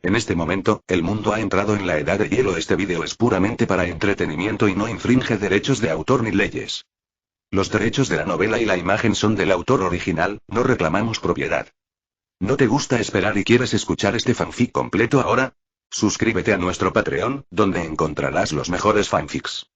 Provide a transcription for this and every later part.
En este momento, el mundo ha entrado en la edad de hielo. Este vídeo es puramente para entretenimiento y no infringe derechos de autor ni leyes. Los derechos de la novela y la imagen son del autor original, no reclamamos propiedad. ¿No te gusta esperar y quieres escuchar este fanfic completo ahora? Suscríbete a nuestro Patreon, donde encontrarás los mejores fanfics.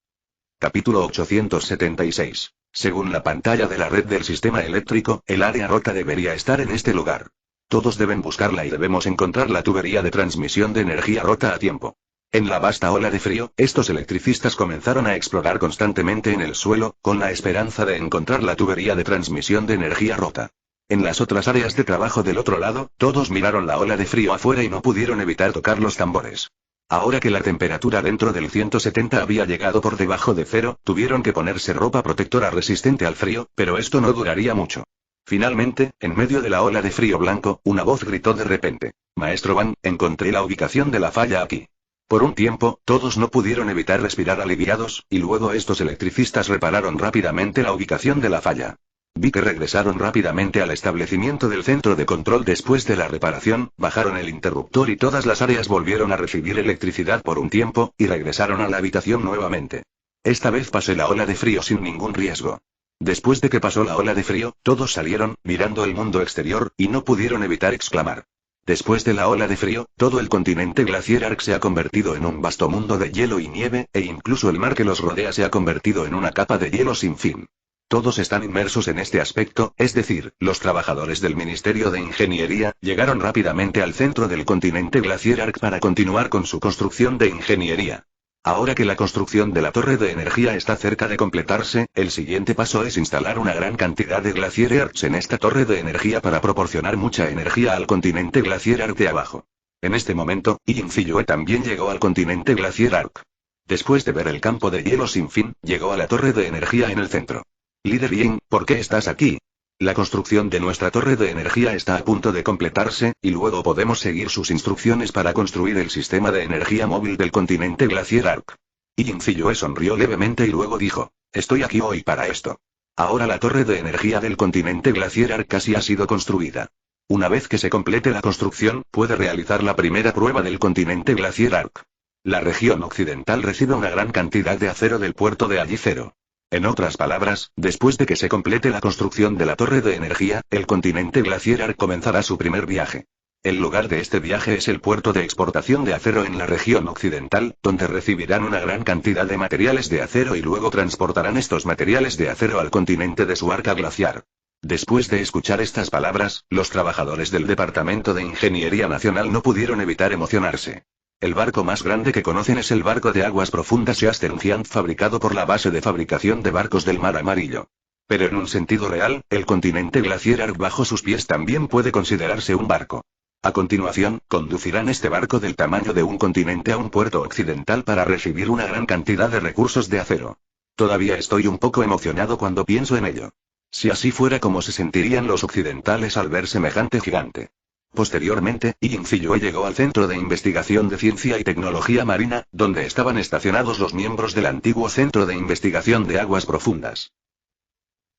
Capítulo 876. Según la pantalla de la red del sistema eléctrico, el área rota debería estar en este lugar. Todos deben buscarla y debemos encontrar la tubería de transmisión de energía rota a tiempo. En la vasta ola de frío, estos electricistas comenzaron a explorar constantemente en el suelo, con la esperanza de encontrar la tubería de transmisión de energía rota. En las otras áreas de trabajo del otro lado, todos miraron la ola de frío afuera y no pudieron evitar tocar los tambores. Ahora que la temperatura dentro del 170 había llegado por debajo de cero, tuvieron que ponerse ropa protectora resistente al frío, pero esto no duraría mucho. Finalmente, en medio de la ola de frío blanco, una voz gritó de repente: Maestro Van, encontré la ubicación de la falla aquí. Por un tiempo, todos no pudieron evitar respirar aliviados, y luego estos electricistas repararon rápidamente la ubicación de la falla. Vi que regresaron rápidamente al establecimiento del centro de control después de la reparación, bajaron el interruptor y todas las áreas volvieron a recibir electricidad por un tiempo, y regresaron a la habitación nuevamente. Esta vez pasé la ola de frío sin ningún riesgo. Después de que pasó la ola de frío, todos salieron, mirando el mundo exterior, y no pudieron evitar exclamar. Después de la ola de frío, todo el continente glaciar Ark se ha convertido en un vasto mundo de hielo y nieve, e incluso el mar que los rodea se ha convertido en una capa de hielo sin fin. Todos están inmersos en este aspecto, es decir, los trabajadores del Ministerio de Ingeniería, llegaron rápidamente al centro del continente glaciar Ark para continuar con su construcción de ingeniería. Ahora que la construcción de la torre de energía está cerca de completarse, el siguiente paso es instalar una gran cantidad de glaciar Arks en esta torre de energía para proporcionar mucha energía al continente glaciar Ark de abajo. En este momento, Yin Ziyue también llegó al continente glaciar Ark. Después de ver el campo de hielo sin fin, llegó a la torre de energía en el centro. Líder Yin, ¿por qué estás aquí? La construcción de nuestra torre de energía está a punto de completarse, y luego podemos seguir sus instrucciones para construir el sistema de energía móvil del continente glaciar Ark. Yin Ziyue sonrió levemente y luego dijo: Estoy aquí hoy para esto. Ahora la torre de energía del continente glaciar Ark casi ha sido construida. Una vez que se complete la construcción, puede realizar la primera prueba del continente glaciar Ark. La región occidental recibe una gran cantidad de acero del puerto de Allicero. En otras palabras, después de que se complete la construcción de la torre de energía, el continente glaciar Ark comenzará su primer viaje. El lugar de este viaje es el puerto de exportación de acero en la región occidental, donde recibirán una gran cantidad de materiales de acero y luego transportarán estos materiales de acero al continente de su arca glaciar. Después de escuchar estas palabras, los trabajadores del Departamento de Ingeniería Nacional no pudieron evitar emocionarse. El barco más grande que conocen es el barco de aguas profundas Eastern Giant fabricado por la base de fabricación de barcos del Mar Amarillo. Pero en un sentido real, el continente glaciar Ark bajo sus pies también puede considerarse un barco. A continuación, conducirán este barco del tamaño de un continente a un puerto occidental para recibir una gran cantidad de recursos de acero. Todavía estoy un poco emocionado cuando pienso en ello. Si así fuera, ¿cómo se sentirían los occidentales al ver semejante gigante? Posteriormente, Yin Ziyue llegó al Centro de Investigación de Ciencia y Tecnología Marina, donde estaban estacionados los miembros del antiguo Centro de Investigación de Aguas Profundas.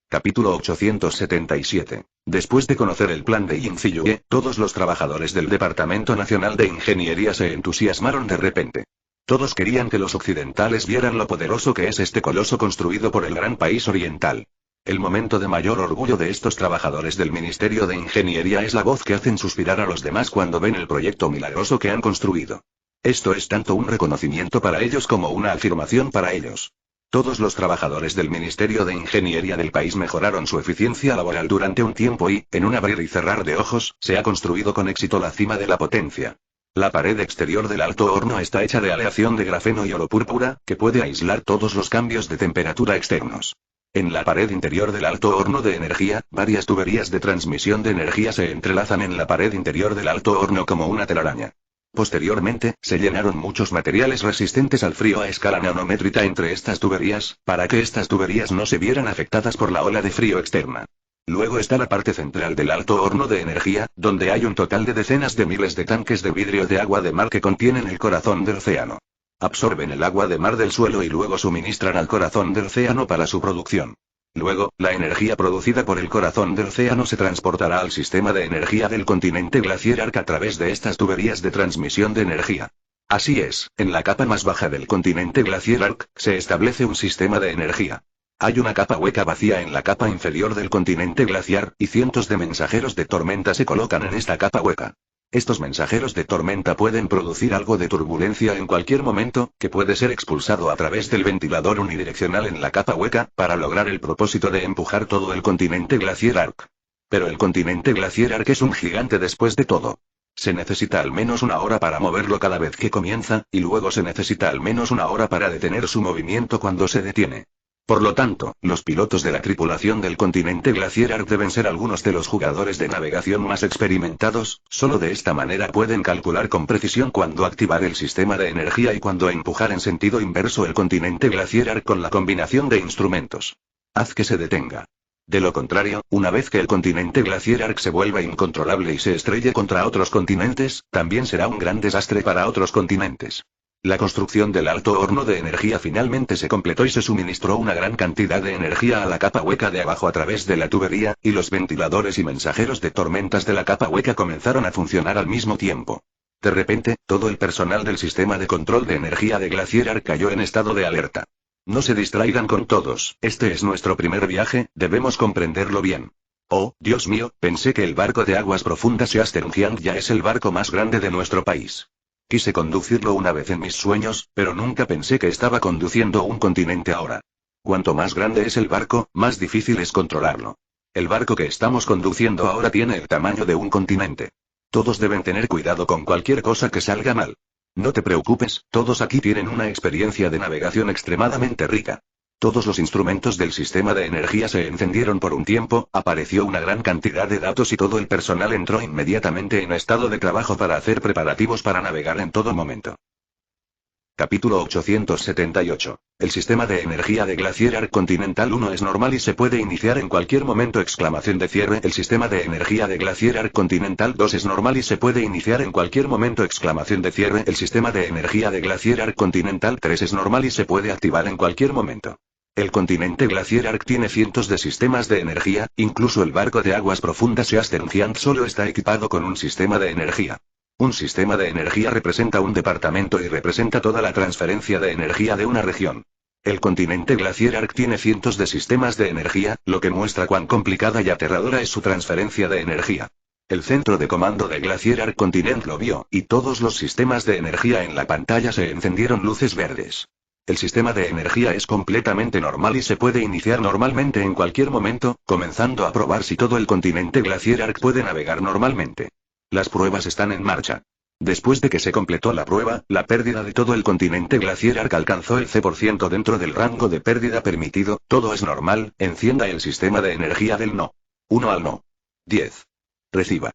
Capítulo 877. Después de conocer el plan de Yin Ziyue, todos los trabajadores del Departamento Nacional de Ingeniería se entusiasmaron de repente. Todos querían que los occidentales vieran lo poderoso que es este coloso construido por el gran país oriental. El momento de mayor orgullo de estos trabajadores del Ministerio de Ingeniería es la voz que hacen suspirar a los demás cuando ven el proyecto milagroso que han construido. Esto es tanto un reconocimiento para ellos como una afirmación para ellos. Todos los trabajadores del Ministerio de Ingeniería del país mejoraron su eficiencia laboral durante un tiempo y, en un abrir y cerrar de ojos, se ha construido con éxito la cima de la potencia. La pared exterior del alto horno está hecha de aleación de grafeno y oro púrpura, que puede aislar todos los cambios de temperatura externos. En la pared interior del alto horno de energía, varias tuberías de transmisión de energía se entrelazan en la pared interior del alto horno como una telaraña. Posteriormente, se llenaron muchos materiales resistentes al frío a escala nanométrica entre estas tuberías, para que estas tuberías no se vieran afectadas por la ola de frío externa. Luego está la parte central del alto horno de energía, donde hay un total de decenas de miles de tanques de vidrio de agua de mar que contienen el corazón del océano. Absorben el agua de mar del suelo y luego suministran al corazón del océano para su producción. Luego, la energía producida por el corazón del océano se transportará al sistema de energía del continente Glacier Arc a través de estas tuberías de transmisión de energía. Así es, en la capa más baja del continente Glacier Arc, se establece un sistema de energía. Hay una capa hueca vacía en la capa inferior del continente glaciar, y cientos de mensajeros de tormenta se colocan en esta capa hueca. Estos mensajeros de tormenta pueden producir algo de turbulencia en cualquier momento, que puede ser expulsado a través del ventilador unidireccional en la capa hueca, para lograr el propósito de empujar todo el continente Glacier Arc. Pero el continente Glacier Arc es un gigante después de todo. Se necesita al menos una hora para moverlo cada vez que comienza, y luego se necesita al menos una hora para detener su movimiento cuando se detiene. Por lo tanto, los pilotos de la tripulación del continente Glacier Arc deben ser algunos de los jugadores de navegación más experimentados, solo de esta manera pueden calcular con precisión cuándo activar el sistema de energía y cuándo empujar en sentido inverso el continente Glacier Arc con la combinación de instrumentos. Haz que se detenga. De lo contrario, una vez que el continente Glacier Arc se vuelva incontrolable y se estrelle contra otros continentes, también será un gran desastre para otros continentes. La construcción del alto horno de energía finalmente se completó y se suministró una gran cantidad de energía a la capa hueca de abajo a través de la tubería, y los ventiladores y mensajeros de tormentas de la capa hueca comenzaron a funcionar al mismo tiempo. De repente, todo el personal del sistema de control de energía de Glacier Arc cayó en estado de alerta. No se distraigan con todos, este es nuestro primer viaje, debemos comprenderlo bien. Oh, Dios mío, pensé que el barco de aguas profundas Eastergiant ya es el barco más grande de nuestro país. Quise conducirlo una vez en mis sueños, pero nunca pensé que estaba conduciendo un continente ahora. Cuanto más grande es el barco, más difícil es controlarlo. El barco que estamos conduciendo ahora tiene el tamaño de un continente. Todos deben tener cuidado con cualquier cosa que salga mal. No te preocupes, todos aquí tienen una experiencia de navegación extremadamente rica. Todos los instrumentos del sistema de energía se encendieron por un tiempo, apareció una gran cantidad de datos y todo el personal entró inmediatamente en estado de trabajo para hacer preparativos para navegar en todo momento. Capítulo 878. El sistema de energía de Glacier Arc Continental 1 es normal y se puede iniciar en cualquier momento! Exclamación de cierre. El sistema de energía de Glacier Arc Continental 2 es normal y se puede iniciar en cualquier momento! Exclamación de cierre. El sistema de energía de Glacier Arc Continental 3 es normal y se puede activar en cualquier momento. El continente Glacier Arc tiene cientos de sistemas de energía, incluso el barco de aguas profundas Eastergiant solo está equipado con un sistema de energía. Un sistema de energía representa un departamento y representa toda la transferencia de energía de una región. El continente Glacier Arc tiene cientos de sistemas de energía, lo que muestra cuán complicada y aterradora es su transferencia de energía. El centro de comando de Glacier Arc Continent lo vio, y todos los sistemas de energía en la pantalla se encendieron luces verdes. El sistema de energía es completamente normal y se puede iniciar normalmente en cualquier momento, comenzando a probar si todo el continente Glacier Arc puede navegar normalmente. Las pruebas están en marcha. Después de que se completó la prueba, la pérdida de todo el continente Glacier Arc alcanzó el C% dentro del rango de pérdida permitido. Todo es normal, encienda el sistema de energía del no. 1 al no. 10. Reciba.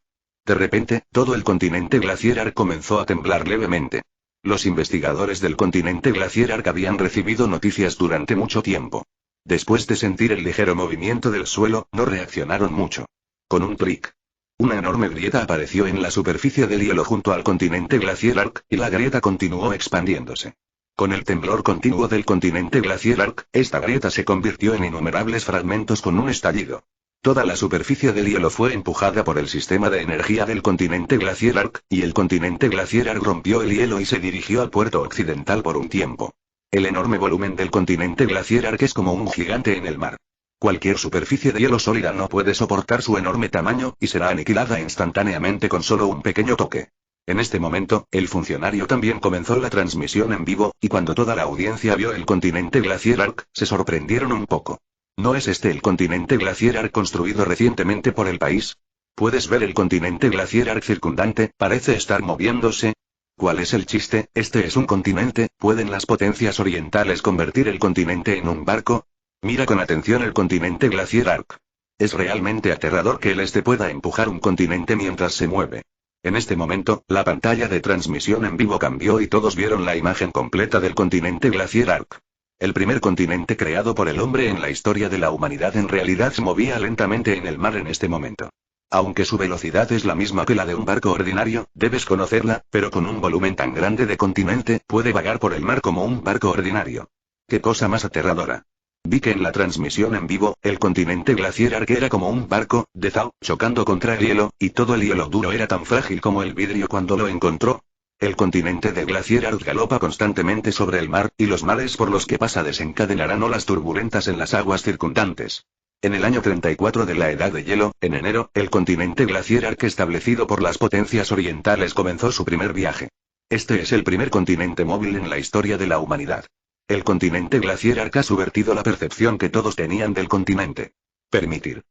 De repente, todo el continente Glacier Arc comenzó a temblar levemente. Los investigadores del continente Glacier Arc habían recibido noticias durante mucho tiempo. Después de sentir el ligero movimiento del suelo, no reaccionaron mucho. Con un clic, una enorme grieta apareció en la superficie del hielo junto al continente Glacier Arc, y la grieta continuó expandiéndose. Con el temblor continuo del continente Glacier Arc, esta grieta se convirtió en innumerables fragmentos con un estallido. Toda la superficie del hielo fue empujada por el sistema de energía del continente Glacier Arc, y el continente Glacier Arc rompió el hielo y se dirigió al puerto occidental por un tiempo. El enorme volumen del continente Glacier Arc es como un gigante en el mar. Cualquier superficie de hielo sólida no puede soportar su enorme tamaño, y será aniquilada instantáneamente con solo un pequeño toque. En este momento, el funcionario también comenzó la transmisión en vivo, y cuando toda la audiencia vio el continente Glacier Arc, se sorprendieron un poco. ¿No es este el continente Glacier Arc construido recientemente por el país? ¿Puedes ver el continente Glacier Arc circundante? Parece estar moviéndose. ¿Cuál es el chiste? Este es un continente. ¿Pueden las potencias orientales convertir el continente en un barco? Mira con atención el continente Glacier Arc. Es realmente aterrador que el este pueda empujar un continente mientras se mueve. En este momento, la pantalla de transmisión en vivo cambió y todos vieron la imagen completa del continente Glacier Arc. El primer continente creado por el hombre en la historia de la humanidad en realidad se movía lentamente en el mar en este momento. Aunque su velocidad es la misma que la de un barco ordinario, debes conocerla, pero con un volumen tan grande de continente, puede vagar por el mar como un barco ordinario. ¡Qué cosa más aterradora! Vi que en la transmisión en vivo, el continente glaciar Ark era como un barco, de Zao, chocando contra el hielo, y todo el hielo duro era tan frágil como el vidrio cuando lo encontró. El continente de glaciar Ark galopa constantemente sobre el mar, y los mares por los que pasa desencadenarán olas turbulentas en las aguas circundantes. En el año 34 de la Edad de Hielo, en enero, el continente glaciar Ark establecido por las potencias orientales comenzó su primer viaje. Este es el primer continente móvil en la historia de la humanidad. El continente glaciar Ark ha subvertido la percepción que todos tenían del continente. Permitir.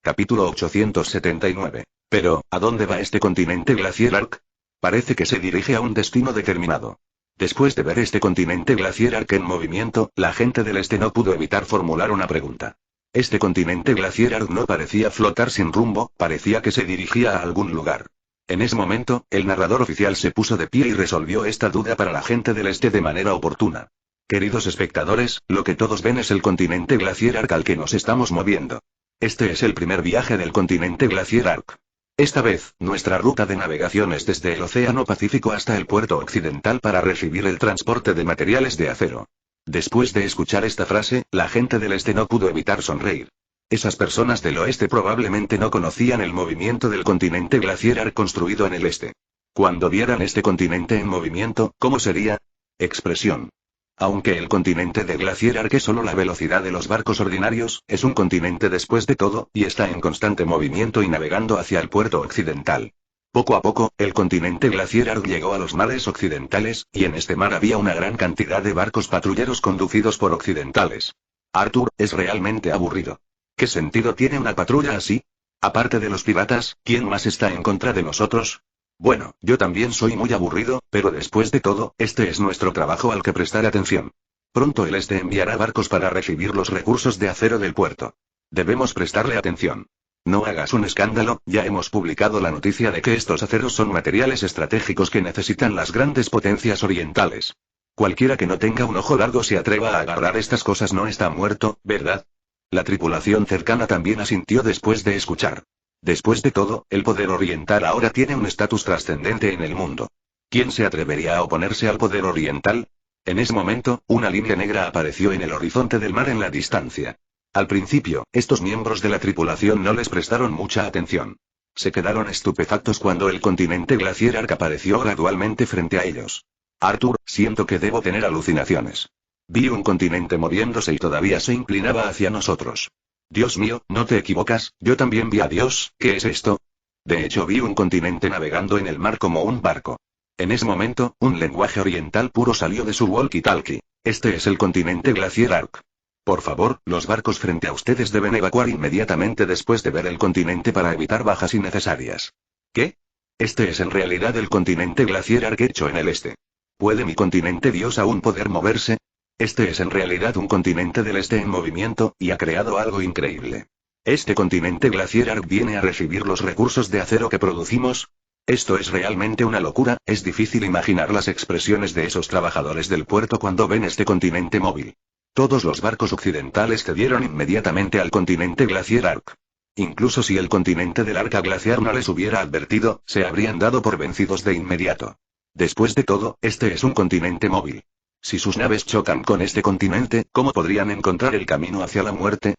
Capítulo 879. Pero, ¿a dónde va este continente glaciar Ark? Parece que se dirige a un destino determinado. Después de ver este continente glaciar Ark en movimiento, la gente del este no pudo evitar formular una pregunta. Este continente glaciar Ark no parecía flotar sin rumbo, parecía que se dirigía a algún lugar. En ese momento, el narrador oficial se puso de pie y resolvió esta duda para la gente del este de manera oportuna. Queridos espectadores, lo que todos ven es el continente glaciar Ark al que nos estamos moviendo. Este es el primer viaje del continente glaciar Ark. Esta vez, nuestra ruta de navegación es desde el Océano Pacífico hasta el puerto occidental para recibir el transporte de materiales de acero. Después de escuchar esta frase, la gente del este no pudo evitar sonreír. Esas personas del oeste probablemente no conocían el movimiento del continente glaciar Ark construido en el este. Cuando vieran este continente en movimiento, ¿cómo sería? Expresión. Aunque el continente de glaciar Ark es solo la velocidad de los barcos ordinarios, es un continente después de todo, y está en constante movimiento y navegando hacia el puerto occidental. Poco a poco, el continente glaciar Ark llegó a los mares occidentales, y en este mar había una gran cantidad de barcos patrulleros conducidos por occidentales. Arthur, es realmente aburrido. ¿Qué sentido tiene una patrulla así? Aparte de los piratas, ¿quién más está en contra de nosotros? Bueno, yo también soy muy aburrido, pero después de todo, este es nuestro trabajo al que prestar atención. Pronto el este enviará barcos para recibir los recursos de acero del puerto. Debemos prestarle atención. No hagas un escándalo, ya hemos publicado la noticia de que estos aceros son materiales estratégicos que necesitan las grandes potencias orientales. Cualquiera que no tenga un ojo largo se atreva a agarrar estas cosas no está muerto, ¿verdad? La tripulación cercana también asintió después de escuchar. Después de todo, el poder oriental ahora tiene un estatus trascendente en el mundo. ¿Quién se atrevería a oponerse al poder oriental? En ese momento, una línea negra apareció en el horizonte del mar en la distancia. Al principio, estos miembros de la tripulación no les prestaron mucha atención. Se quedaron estupefactos cuando el continente glaciar Ark apareció gradualmente frente a ellos. Arthur, siento que debo tener alucinaciones. Vi un continente moviéndose y todavía se inclinaba hacia nosotros. Dios mío, no te equivocas, yo también vi a Dios, ¿qué es esto? De hecho vi un continente navegando en el mar como un barco. En ese momento, un lenguaje oriental puro salió de su walkie-talkie. Este es el continente glaciar Ark. Por favor, los barcos frente a ustedes deben evacuar inmediatamente después de ver el continente para evitar bajas innecesarias. ¿Qué? Este es en realidad el continente glaciar Ark hecho en el este. ¿Puede mi continente Dios aún poder moverse? Este es en realidad un continente del este en movimiento, y ha creado algo increíble. ¿Este continente glaciar Ark viene a recibir los recursos de acero que producimos? Esto es realmente una locura, es difícil imaginar las expresiones de esos trabajadores del puerto cuando ven este continente móvil. Todos los barcos occidentales cedieron inmediatamente al continente glaciar Ark. Incluso si el continente del arca glaciar no les hubiera advertido, se habrían dado por vencidos de inmediato. Después de todo, este es un continente móvil. Si sus naves chocan con este continente, ¿cómo podrían encontrar el camino hacia la muerte?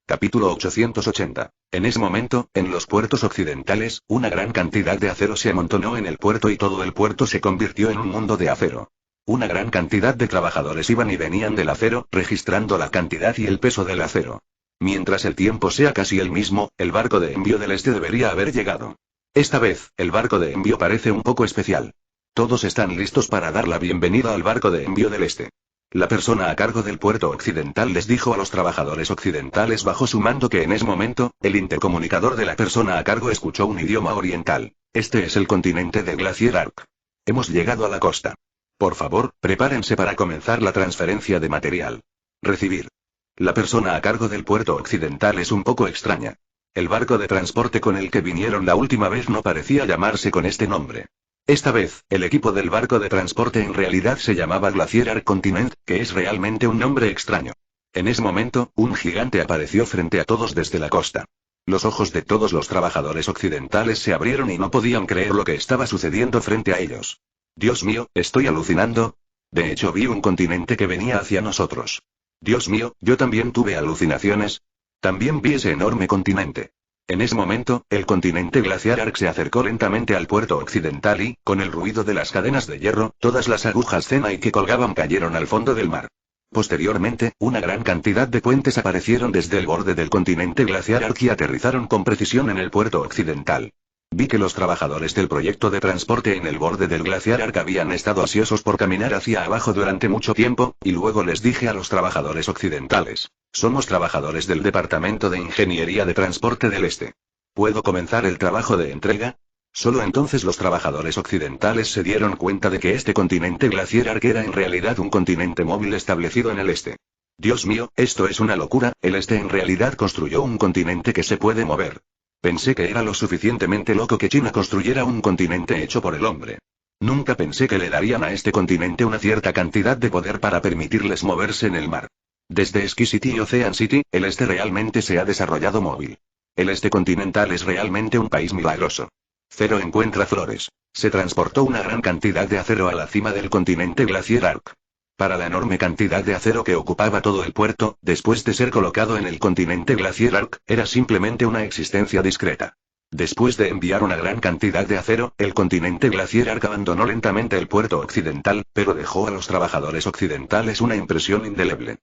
Capítulo 880. En ese momento, en los puertos occidentales, una gran cantidad de acero se amontonó en el puerto y todo el puerto se convirtió en un mundo de acero. Una gran cantidad de trabajadores iban y venían del acero, registrando la cantidad y el peso del acero. Mientras el tiempo sea casi el mismo, el barco de envío del este debería haber llegado. Esta vez, el barco de envío parece un poco especial. Todos están listos para dar la bienvenida al barco de envío del este. La persona a cargo del puerto occidental les dijo a los trabajadores occidentales bajo su mando que en ese momento, el intercomunicador de la persona a cargo escuchó un idioma oriental. Este es el continente de glaciar Ark. Hemos llegado a la costa. Por favor, prepárense para comenzar la transferencia de material. Recibir. La persona a cargo del puerto occidental es un poco extraña. El barco de transporte con el que vinieron la última vez no parecía llamarse con este nombre. Esta vez, el equipo del barco de transporte en realidad se llamaba Glacier Ark Continent, que es realmente un nombre extraño. En ese momento, un gigante apareció frente a todos desde la costa. Los ojos de todos los trabajadores occidentales se abrieron y no podían creer lo que estaba sucediendo frente a ellos. Dios mío, ¿estoy alucinando? De hecho vi un continente que venía hacia nosotros. Dios mío, yo también tuve alucinaciones. También vi ese enorme continente. En ese momento, el continente glaciar Ark se acercó lentamente al puerto occidental y, con el ruido de las cadenas de hierro, todas las agujas Zenai que colgaban cayeron al fondo del mar. Posteriormente, una gran cantidad de puentes aparecieron desde el borde del continente glaciar Ark y aterrizaron con precisión en el puerto occidental. Vi que los trabajadores del proyecto de transporte en el borde del glaciar Ark habían estado ansiosos por caminar hacia abajo durante mucho tiempo, y luego les dije a los trabajadores occidentales: somos trabajadores del Departamento de Ingeniería de Transporte del Este. ¿Puedo comenzar el trabajo de entrega? Solo entonces los trabajadores occidentales se dieron cuenta de que este continente glaciar Ark era en realidad un continente móvil establecido en el este. Dios mío, esto es una locura, el este en realidad construyó un continente que se puede mover. Pensé que era lo suficientemente loco que China construyera un continente hecho por el hombre. Nunca pensé que le darían a este continente una cierta cantidad de poder para permitirles moverse en el mar. Desde Ski City y Ocean City, el este realmente se ha desarrollado móvil. El este continental es realmente un país milagroso. Zero encuentra flores. Se transportó una gran cantidad de acero a la cima del continente glaciar Ark. Para la enorme cantidad de acero que ocupaba todo el puerto, después de ser colocado en el continente glaciar Ark, era simplemente una existencia discreta. Después de enviar una gran cantidad de acero, el continente glaciar Ark abandonó lentamente el puerto occidental, pero dejó a los trabajadores occidentales una impresión indeleble.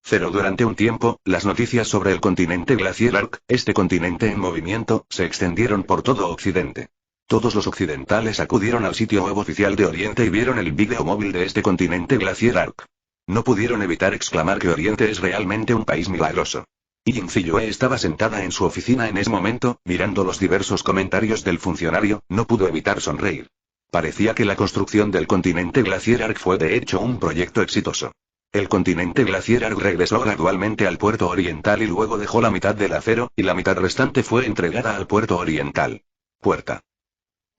Cero. Durante un tiempo, las noticias sobre el continente glaciar Ark, este continente en movimiento, se extendieron por todo Occidente. Todos los occidentales acudieron al sitio web oficial de Oriente y vieron el vídeo móvil de este continente glaciar Ark. No pudieron evitar exclamar que Oriente es realmente un país milagroso. Yin Ziyue estaba sentada en su oficina en ese momento, mirando los diversos comentarios del funcionario, no pudo evitar sonreír. Parecía que la construcción del continente glaciar Ark fue de hecho un proyecto exitoso. El continente glaciar Ark regresó gradualmente al puerto oriental y luego dejó la mitad del acero, y la mitad restante fue entregada al puerto oriental. Puerta.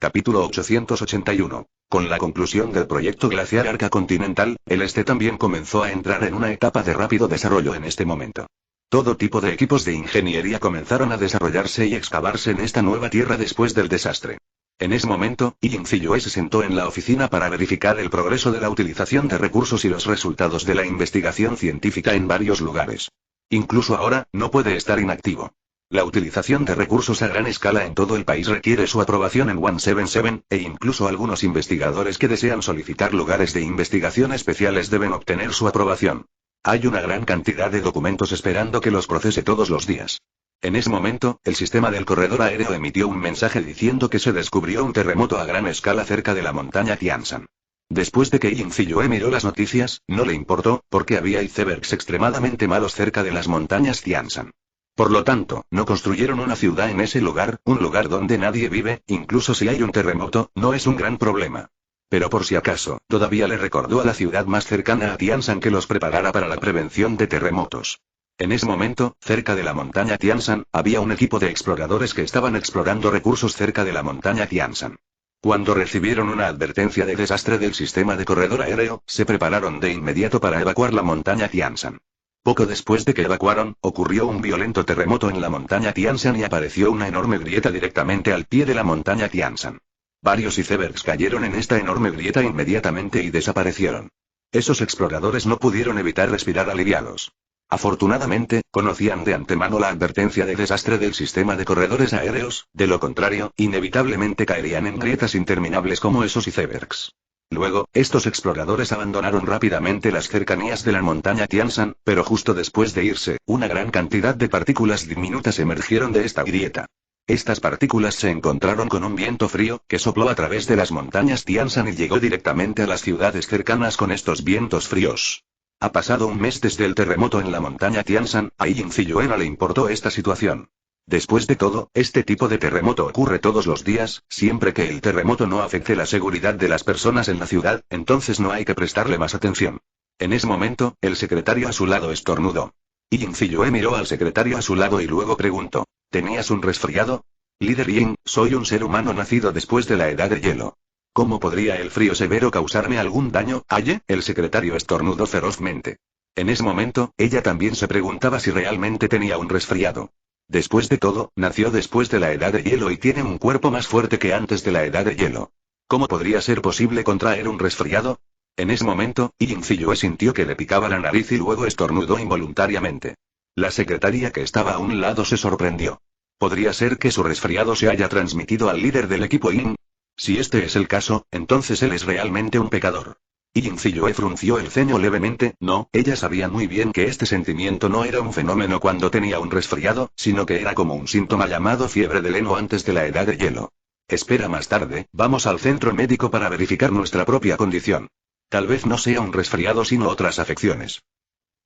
Capítulo 881. Con la conclusión del proyecto glaciar Arca continental, el este también comenzó a entrar en una etapa de rápido desarrollo en este momento. Todo tipo de equipos de ingeniería comenzaron a desarrollarse y excavarse en esta nueva tierra después del desastre. En ese momento, Yin Ziyue se sentó en la oficina para verificar el progreso de la utilización de recursos y los resultados de la investigación científica en varios lugares. Incluso ahora, no puede estar inactivo. La utilización de recursos a gran escala en todo el país requiere su aprobación en 177, e incluso algunos investigadores que desean solicitar lugares de investigación especiales deben obtener su aprobación. Hay una gran cantidad de documentos esperando que los procese todos los días. En ese momento, el sistema del corredor aéreo emitió un mensaje diciendo que se descubrió un terremoto a gran escala cerca de la montaña Tianshan. Después de que Yin Ziyue miró las noticias, no le importó, porque había icebergs extremadamente malos cerca de las montañas Tianshan. Por lo tanto, no construyeron una ciudad en ese lugar, un lugar donde nadie vive, incluso si hay un terremoto, no es un gran problema. Pero por si acaso, todavía le recordó a la ciudad más cercana a Tianshan que los preparara para la prevención de terremotos. En ese momento, cerca de la montaña Tianshan, había un equipo de exploradores que estaban explorando recursos cerca de la montaña Tianshan. Cuando recibieron una advertencia de desastre del sistema de corredor aéreo, se prepararon de inmediato para evacuar la montaña Tianshan. Poco después de que evacuaron, ocurrió un violento terremoto en la montaña Tianshan y apareció una enorme grieta directamente al pie de la montaña Tianshan. Varios icebergs cayeron en esta enorme grieta inmediatamente y desaparecieron. Esos exploradores no pudieron evitar respirar aliviados. Afortunadamente, conocían de antemano la advertencia de desastre del sistema de corredores aéreos, de lo contrario, inevitablemente caerían en grietas interminables como esos icebergs. Luego, estos exploradores abandonaron rápidamente las cercanías de la montaña Tianshan, pero justo después de irse, una gran cantidad de partículas diminutas emergieron de esta grieta. Estas partículas se encontraron con un viento frío, que sopló a través de las montañas Tianshan y llegó directamente a las ciudades cercanas con estos vientos fríos. Ha pasado un mes desde el terremoto en la montaña Tianshan, a Yin Ziyue no le importó esta situación. Después de todo, este tipo de terremoto ocurre todos los días, siempre que el terremoto no afecte la seguridad de las personas en la ciudad, entonces no hay que prestarle más atención. En ese momento, el secretario a su lado estornudó. Yin Ziyue miró al secretario a su lado y luego preguntó: ¿tenías un resfriado? Líder Yin, soy un ser humano nacido después de la edad de hielo. ¿Cómo podría el frío severo causarme algún daño? ¿Aye? El secretario estornudó ferozmente. En ese momento, ella también se preguntaba si realmente tenía un resfriado. Después de todo, nació después de la edad de hielo y tiene un cuerpo más fuerte que antes de la edad de hielo. ¿Cómo podría ser posible contraer un resfriado? En ese momento, Yin Ziyue sintió que le picaba la nariz y luego estornudó involuntariamente. La secretaria que estaba a un lado se sorprendió. ¿Podría ser que su resfriado se haya transmitido al líder del equipo Yin? Si este es el caso, entonces él es realmente un pecador. Yin Ziyue frunció el ceño levemente. No, ella sabía muy bien que este sentimiento no era un fenómeno cuando tenía un resfriado, sino que era como un síntoma llamado fiebre del heno antes de la edad de hielo. Espera, más tarde, vamos al centro médico para verificar nuestra propia condición. Tal vez no sea un resfriado sino otras afecciones.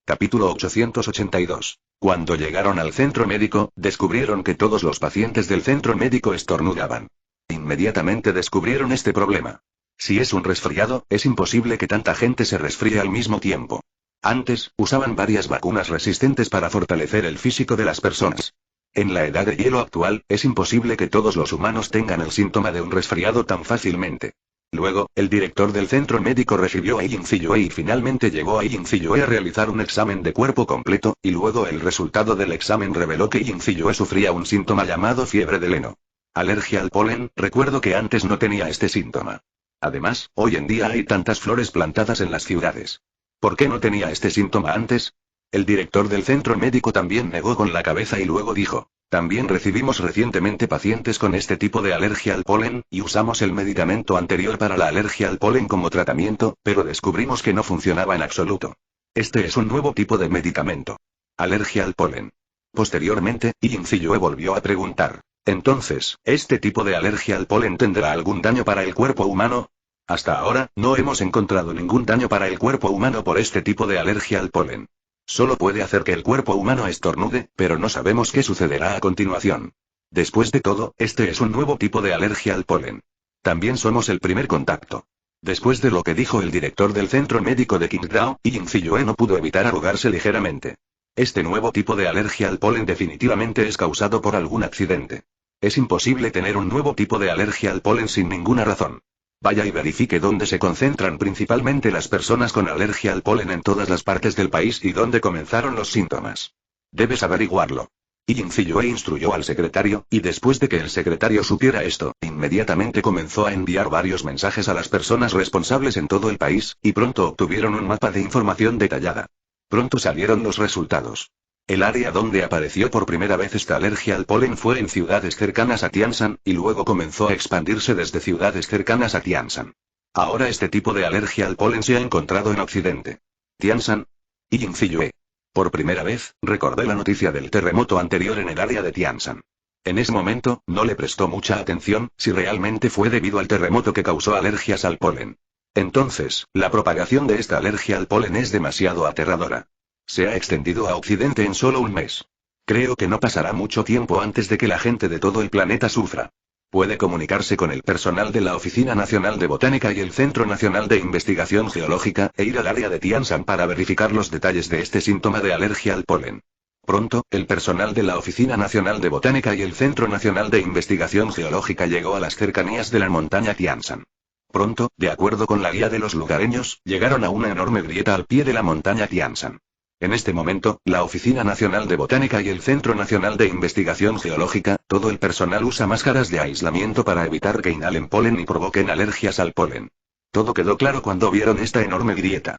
Capítulo 882. Cuando llegaron al centro médico, descubrieron que todos los pacientes del centro médico estornudaban. Inmediatamente descubrieron este problema. Si es un resfriado, es imposible que tanta gente se resfríe al mismo tiempo. Antes, usaban varias vacunas resistentes para fortalecer el físico de las personas. En la edad de hielo actual, es imposible que todos los humanos tengan el síntoma de un resfriado tan fácilmente. Luego, el director del centro médico recibió a Yin Ziyue y finalmente llegó a Yin Ziyue a realizar un examen de cuerpo completo, y luego el resultado del examen reveló que Yin Ziyue sufría un síntoma llamado fiebre del heno. Alergia al polen. Recuerdo que antes no tenía este síntoma. Además, hoy en día hay tantas flores plantadas en las ciudades. ¿Por qué no tenía este síntoma antes? El director del centro médico también negó con la cabeza y luego dijo: también recibimos recientemente pacientes con este tipo de alergia al polen, y usamos el medicamento anterior para la alergia al polen como tratamiento, pero descubrimos que no funcionaba en absoluto. Este es un nuevo tipo de medicamento. Alergia al polen. Posteriormente, Yin Ziyue volvió a preguntar: entonces, ¿este tipo de alergia al polen tendrá algún daño para el cuerpo humano? Hasta ahora, no hemos encontrado ningún daño para el cuerpo humano por este tipo de alergia al polen. Solo puede hacer que el cuerpo humano estornude, pero no sabemos qué sucederá a continuación. Después de todo, este es un nuevo tipo de alergia al polen. También somos el primer contacto. Después de lo que dijo el director del centro médico de Qingdao, Yin Ziyue no pudo evitar arrugarse ligeramente. Este nuevo tipo de alergia al polen definitivamente es causado por algún accidente. Es imposible tener un nuevo tipo de alergia al polen sin ninguna razón. Vaya y verifique dónde se concentran principalmente las personas con alergia al polen en todas las partes del país y dónde comenzaron los síntomas. Debes averiguarlo. Yin Ziyue instruyó al secretario, y después de que el secretario supiera esto, inmediatamente comenzó a enviar varios mensajes a las personas responsables en todo el país, y pronto obtuvieron un mapa de información detallada. Pronto salieron los resultados. El área donde apareció por primera vez esta alergia al polen fue en ciudades cercanas a Tianshan, y luego comenzó a expandirse desde ciudades cercanas a Tianshan. Ahora este tipo de alergia al polen se ha encontrado en Occidente. Tianshan. Yin Ziyue. Por primera vez, recordé la noticia del terremoto anterior en el área de Tianshan. En ese momento, no le prestó mucha atención, si realmente fue debido al terremoto que causó alergias al polen. Entonces, la propagación de esta alergia al polen es demasiado aterradora. Se ha extendido a Occidente en solo un mes. Creo que no pasará mucho tiempo antes de que la gente de todo el planeta sufra. Puede comunicarse con el personal de la Oficina Nacional de Botánica y el Centro Nacional de Investigación Geológica, e ir al área de Tianshan para verificar los detalles de este síntoma de alergia al polen. Pronto, el personal de la Oficina Nacional de Botánica y el Centro Nacional de Investigación Geológica llegó a las cercanías de la montaña Tianshan. Pronto, de acuerdo con la guía de los lugareños, llegaron a una enorme grieta al pie de la montaña Tianshan. En este momento, la Oficina Nacional de Botánica y el Centro Nacional de Investigación Geológica, todo el personal usa máscaras de aislamiento para evitar que inhalen polen y provoquen alergias al polen. Todo quedó claro cuando vieron esta enorme grieta.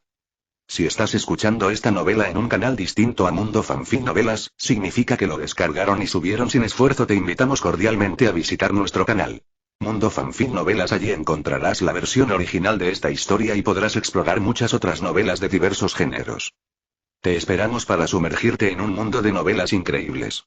Si estás escuchando esta novela en un canal distinto a Mundo Fanfic Novelas, significa que lo descargaron y subieron sin esfuerzo. Te invitamos cordialmente a visitar nuestro canal. Mundo Fanfic Novelas. Allí encontrarás la versión original de esta historia y podrás explorar muchas otras novelas de diversos géneros. Te esperamos para sumergirte en un mundo de novelas increíbles.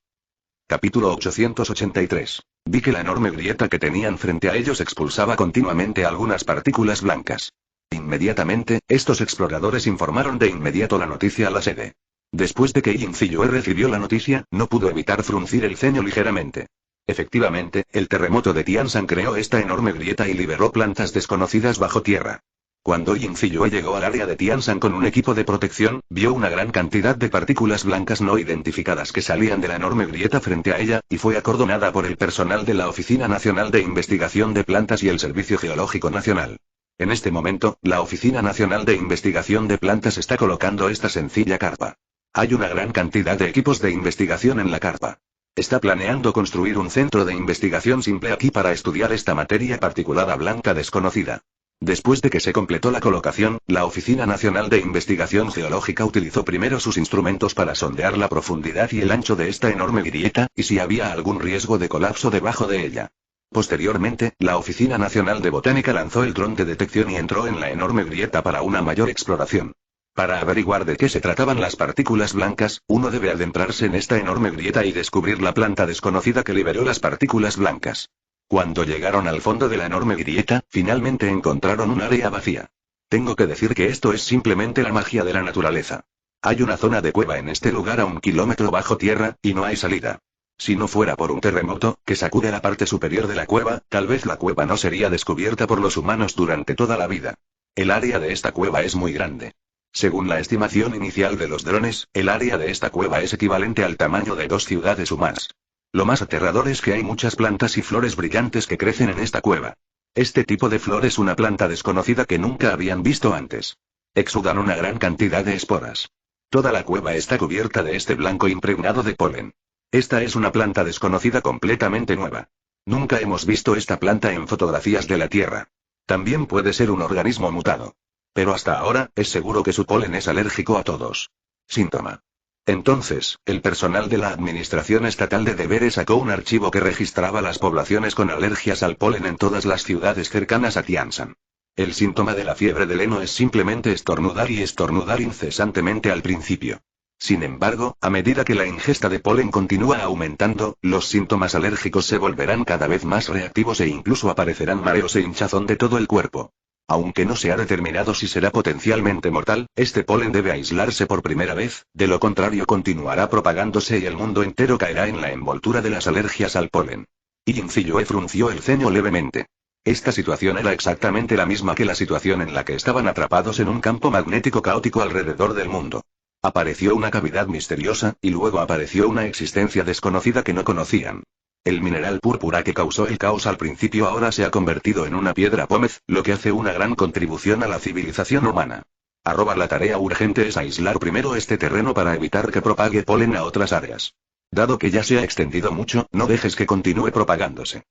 Capítulo 883. Vi que la enorme grieta que tenían frente a ellos expulsaba continuamente algunas partículas blancas. Inmediatamente, estos exploradores informaron de inmediato la noticia a la sede. Después de que Yin Ziyue recibió la noticia, no pudo evitar fruncir el ceño ligeramente. Efectivamente, el terremoto de Tianshan creó esta enorme grieta y liberó plantas desconocidas bajo tierra. Cuando Yin Ziyue llegó al área de Tianshan con un equipo de protección, vio una gran cantidad de partículas blancas no identificadas que salían de la enorme grieta frente a ella, y fue acordonada por el personal de la Oficina Nacional de Investigación de Plantas y el Servicio Geológico Nacional. En este momento, la Oficina Nacional de Investigación de Plantas está colocando esta sencilla carpa. Hay una gran cantidad de equipos de investigación en la carpa. Está planeando construir un centro de investigación simple aquí para estudiar esta materia particulada blanca desconocida. Después de que se completó la colocación, la Oficina Nacional de Investigación Geológica utilizó primero sus instrumentos para sondear la profundidad y el ancho de esta enorme grieta, y si había algún riesgo de colapso debajo de ella. Posteriormente, la Oficina Nacional de Botánica lanzó el dron de detección y entró en la enorme grieta para una mayor exploración. Para averiguar de qué se trataban las partículas blancas, uno debe adentrarse en esta enorme grieta y descubrir la planta desconocida que liberó las partículas blancas. Cuando llegaron al fondo de la enorme grieta, finalmente encontraron un área vacía. Tengo que decir que esto es simplemente la magia de la naturaleza. Hay una zona de cueva en este lugar a 1 kilómetro bajo tierra, y no hay salida. Si no fuera por un terremoto, que sacude la parte superior de la cueva, tal vez la cueva no sería descubierta por los humanos durante toda la vida. El área de esta cueva es muy grande. Según la estimación inicial de los drones, el área de esta cueva es equivalente al tamaño de 2 ciudades o más. Lo más aterrador es que hay muchas plantas y flores brillantes que crecen en esta cueva. Este tipo de flor es una planta desconocida que nunca habían visto antes. Exudan una gran cantidad de esporas. Toda la cueva está cubierta de este blanco impregnado de polen. Esta es una planta desconocida completamente nueva. Nunca hemos visto esta planta en fotografías de la Tierra. También puede ser un organismo mutado. Pero hasta ahora, es seguro que su polen es alérgico a todos. Síntoma. Entonces, el personal de la Administración Estatal de Deberes sacó un archivo que registraba las poblaciones con alergias al polen en todas las ciudades cercanas a Tianshan. El síntoma de la fiebre del heno es simplemente estornudar y estornudar incesantemente al principio. Sin embargo, a medida que la ingesta de polen continúa aumentando, los síntomas alérgicos se volverán cada vez más reactivos e incluso aparecerán mareos e hinchazón de todo el cuerpo. Aunque no se ha determinado si será potencialmente mortal, este polen debe aislarse por primera vez, de lo contrario continuará propagándose y el mundo entero caerá en la envoltura de las alergias al polen. Yin Ziyue frunció el ceño levemente. Esta situación era exactamente la misma que la situación en la que estaban atrapados en un campo magnético caótico alrededor del mundo. Apareció una cavidad misteriosa, y luego apareció una existencia desconocida que no conocían. El mineral púrpura que causó el caos al principio ahora se ha convertido en una piedra pómez, lo que hace una gran contribución a la civilización humana. La tarea urgente es aislar primero este terreno para evitar que propague polen a otras áreas. Dado que ya se ha extendido mucho, no dejes que continúe propagándose.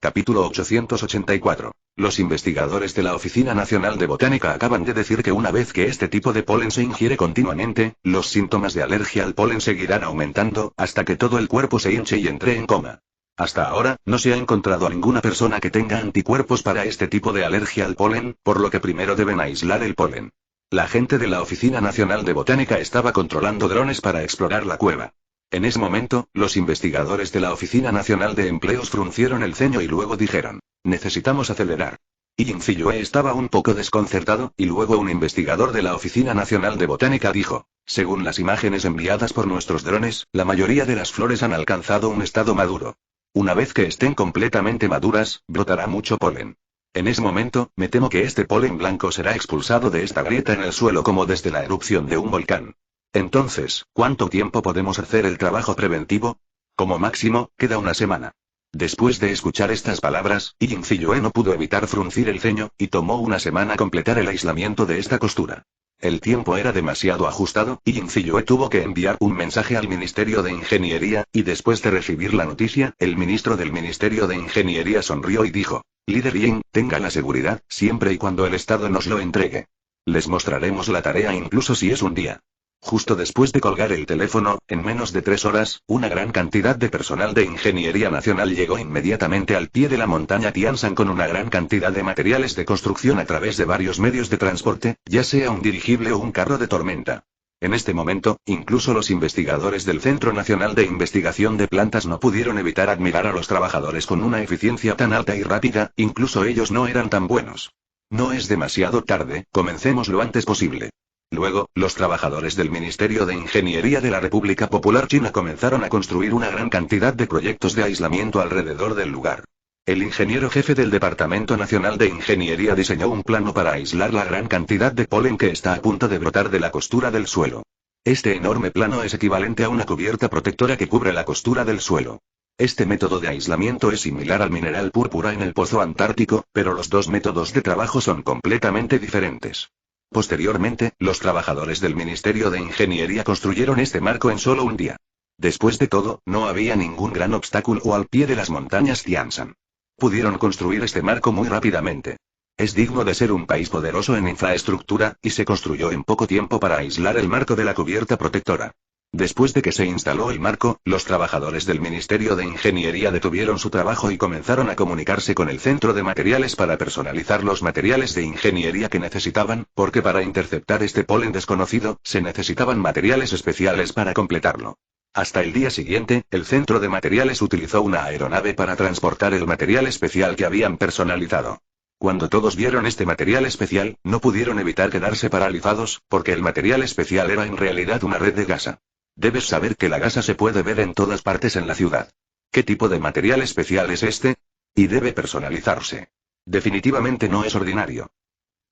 Capítulo 884. Los investigadores de la Oficina Nacional de Botánica acaban de decir que una vez que este tipo de polen se ingiere continuamente, los síntomas de alergia al polen seguirán aumentando, hasta que todo el cuerpo se hinche y entre en coma. Hasta ahora, no se ha encontrado a ninguna persona que tenga anticuerpos para este tipo de alergia al polen, por lo que primero deben aislar el polen. La gente de la Oficina Nacional de Botánica estaba controlando drones para explorar la cueva. En ese momento, los investigadores de la Oficina Nacional de Empleos fruncieron el ceño y luego dijeron: necesitamos acelerar. Yin Ziyue estaba un poco desconcertado, y luego un investigador de la Oficina Nacional de Botánica dijo: según las imágenes enviadas por nuestros drones, la mayoría de las flores han alcanzado un estado maduro. Una vez que estén completamente maduras, brotará mucho polen. En ese momento, me temo que este polen blanco será expulsado de esta grieta en el suelo como desde la erupción de un volcán. Entonces, ¿cuánto tiempo podemos hacer el trabajo preventivo? Como máximo, queda una semana. Después de escuchar estas palabras, Yin Ziyue no pudo evitar fruncir el ceño, y tomó una semana completar el aislamiento de esta costura. El tiempo era demasiado ajustado, y Yin Ziyue tuvo que enviar un mensaje al Ministerio de Ingeniería, y después de recibir la noticia, el ministro del Ministerio de Ingeniería sonrió y dijo: líder Yin, tenga la seguridad, siempre y cuando el Estado nos lo entregue. Les mostraremos la tarea incluso si es un día. Justo después de colgar el teléfono, en menos de 3 horas, una gran cantidad de personal de Ingeniería Nacional llegó inmediatamente al pie de la montaña Tianshan con una gran cantidad de materiales de construcción a través de varios medios de transporte, ya sea un dirigible o un carro de tormenta. En este momento, incluso los investigadores del Centro Nacional de Investigación de Plantas no pudieron evitar admirar a los trabajadores con una eficiencia tan alta y rápida, incluso ellos no eran tan buenos. No es demasiado tarde, comencemos lo antes posible. Luego, los trabajadores del Ministerio de Ingeniería de la República Popular China comenzaron a construir una gran cantidad de proyectos de aislamiento alrededor del lugar. El ingeniero jefe del Departamento Nacional de Ingeniería diseñó un plano para aislar la gran cantidad de polen que está a punto de brotar de la costura del suelo. Este enorme plano es equivalente a una cubierta protectora que cubre la costura del suelo. Este método de aislamiento es similar al mineral púrpura en el pozo antártico, pero los dos métodos de trabajo son completamente diferentes. Posteriormente, los trabajadores del Ministerio de Ingeniería construyeron este marco en solo un día. Después de todo, no había ningún gran obstáculo al pie de las montañas Tianshan. Pudieron construir este marco muy rápidamente. Es digno de ser un país poderoso en infraestructura, y se construyó en poco tiempo para aislar el marco de la cubierta protectora. Después de que se instaló el marco, los trabajadores del Ministerio de Ingeniería detuvieron su trabajo y comenzaron a comunicarse con el Centro de Materiales para personalizar los materiales de ingeniería que necesitaban, porque para interceptar este polen desconocido, se necesitaban materiales especiales para completarlo. Hasta el día siguiente, el Centro de Materiales utilizó una aeronave para transportar el material especial que habían personalizado. Cuando todos vieron este material especial, no pudieron evitar quedarse paralizados, porque el material especial era en realidad una red de gasa. Debes saber que la gasa se puede ver en todas partes en la ciudad. ¿Qué tipo de material especial es este? Y debe personalizarse. Definitivamente no es ordinario.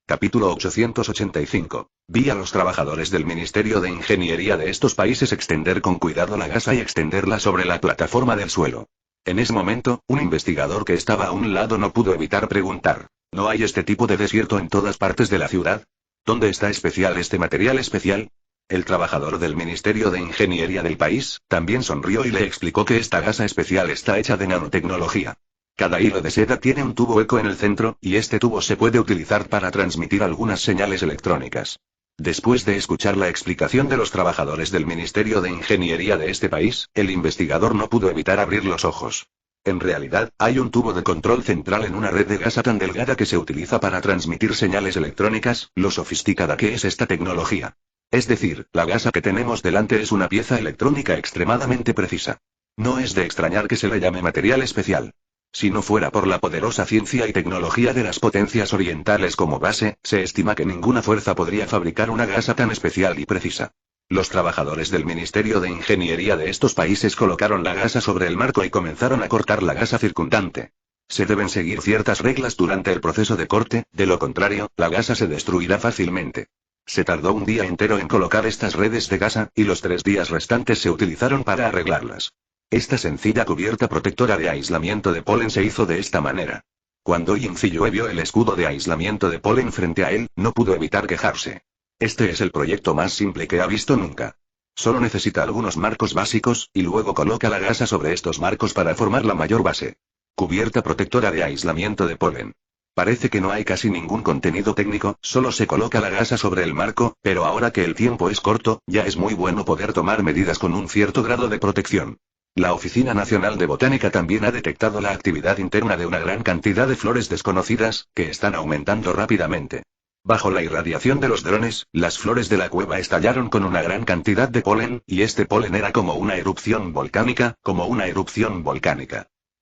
Capítulo 885. Vi a los trabajadores del Ministerio de Ingeniería de estos países extender con cuidado la gasa y extenderla sobre la plataforma del suelo. En ese momento, un investigador que estaba a un lado no pudo evitar preguntar: ¿no hay este tipo de desierto en todas partes de la ciudad? ¿Dónde está especial este material especial? El trabajador del Ministerio de Ingeniería del país también sonrió y le explicó que esta gasa especial está hecha de nanotecnología. Cada hilo de seda tiene un tubo hueco en el centro, y este tubo se puede utilizar para transmitir algunas señales electrónicas. Después de escuchar la explicación de los trabajadores del Ministerio de Ingeniería de este país, el investigador no pudo evitar abrir los ojos. En realidad, hay un tubo de control central en una red de gasa tan delgada que se utiliza para transmitir señales electrónicas. Lo sofisticada que es esta tecnología. Es decir, la gasa que tenemos delante es una pieza electrónica extremadamente precisa. No es de extrañar que se le llame material especial. Si no fuera por la poderosa ciencia y tecnología de las potencias orientales como base, se estima que ninguna fuerza podría fabricar una gasa tan especial y precisa. Los trabajadores del Ministerio de Ingeniería de estos países colocaron la gasa sobre el marco y comenzaron a cortar la gasa circundante. Se deben seguir ciertas reglas durante el proceso de corte, de lo contrario, la gasa se destruirá fácilmente. Se tardó un día entero en colocar estas redes de gasa, y los 3 días restantes se utilizaron para arreglarlas. Esta sencilla cubierta protectora de aislamiento de polen se hizo de esta manera. Cuando Yin Ziyue vio el escudo de aislamiento de polen frente a él, no pudo evitar quejarse. Este es el proyecto más simple que ha visto nunca. Solo necesita algunos marcos básicos, y luego coloca la gasa sobre estos marcos para formar la mayor base. Cubierta protectora de aislamiento de polen. Parece que no hay casi ningún contenido técnico, solo se coloca la gasa sobre el marco, pero ahora que el tiempo es corto, ya es muy bueno poder tomar medidas con un cierto grado de protección. La Oficina Nacional de Botánica también ha detectado la actividad interna de una gran cantidad de flores desconocidas, que están aumentando rápidamente. Bajo la irradiación de los drones, las flores de la cueva estallaron con una gran cantidad de polen, y este polen era como una erupción volcánica,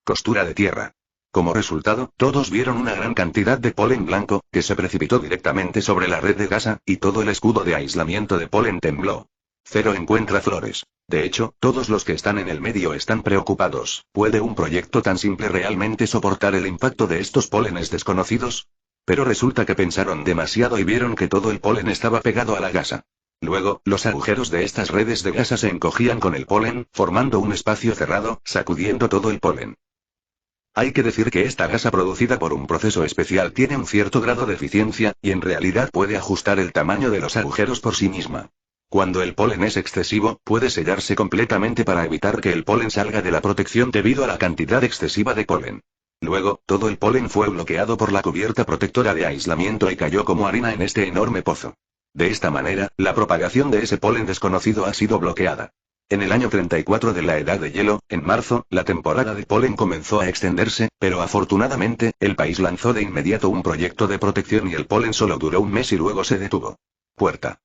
Costura de tierra. Como resultado, todos vieron una gran cantidad de polen blanco, que se precipitó directamente sobre la red de gasa, y todo el escudo de aislamiento de polen tembló. Cero encuentra flores. De hecho, todos los que están en el medio están preocupados. ¿Puede un proyecto tan simple realmente soportar el impacto de estos pólenes desconocidos? Pero resulta que pensaron demasiado y vieron que todo el polen estaba pegado a la gasa. Luego, los agujeros de estas redes de gasa se encogían con el polen, formando un espacio cerrado, sacudiendo todo el polen. Hay que decir que esta gasa producida por un proceso especial tiene un cierto grado de eficiencia, y en realidad puede ajustar el tamaño de los agujeros por sí misma. Cuando el polen es excesivo, puede sellarse completamente para evitar que el polen salga de la protección debido a la cantidad excesiva de polen. Luego, todo el polen fue bloqueado por la cubierta protectora de aislamiento y cayó como harina en este enorme pozo. De esta manera, la propagación de ese polen desconocido ha sido bloqueada. En el año 34 de la Edad de Hielo, en marzo, la temporada de polen comenzó a extenderse, pero afortunadamente, el país lanzó de inmediato un proyecto de protección y el polen solo duró un mes y luego se detuvo. Puerta.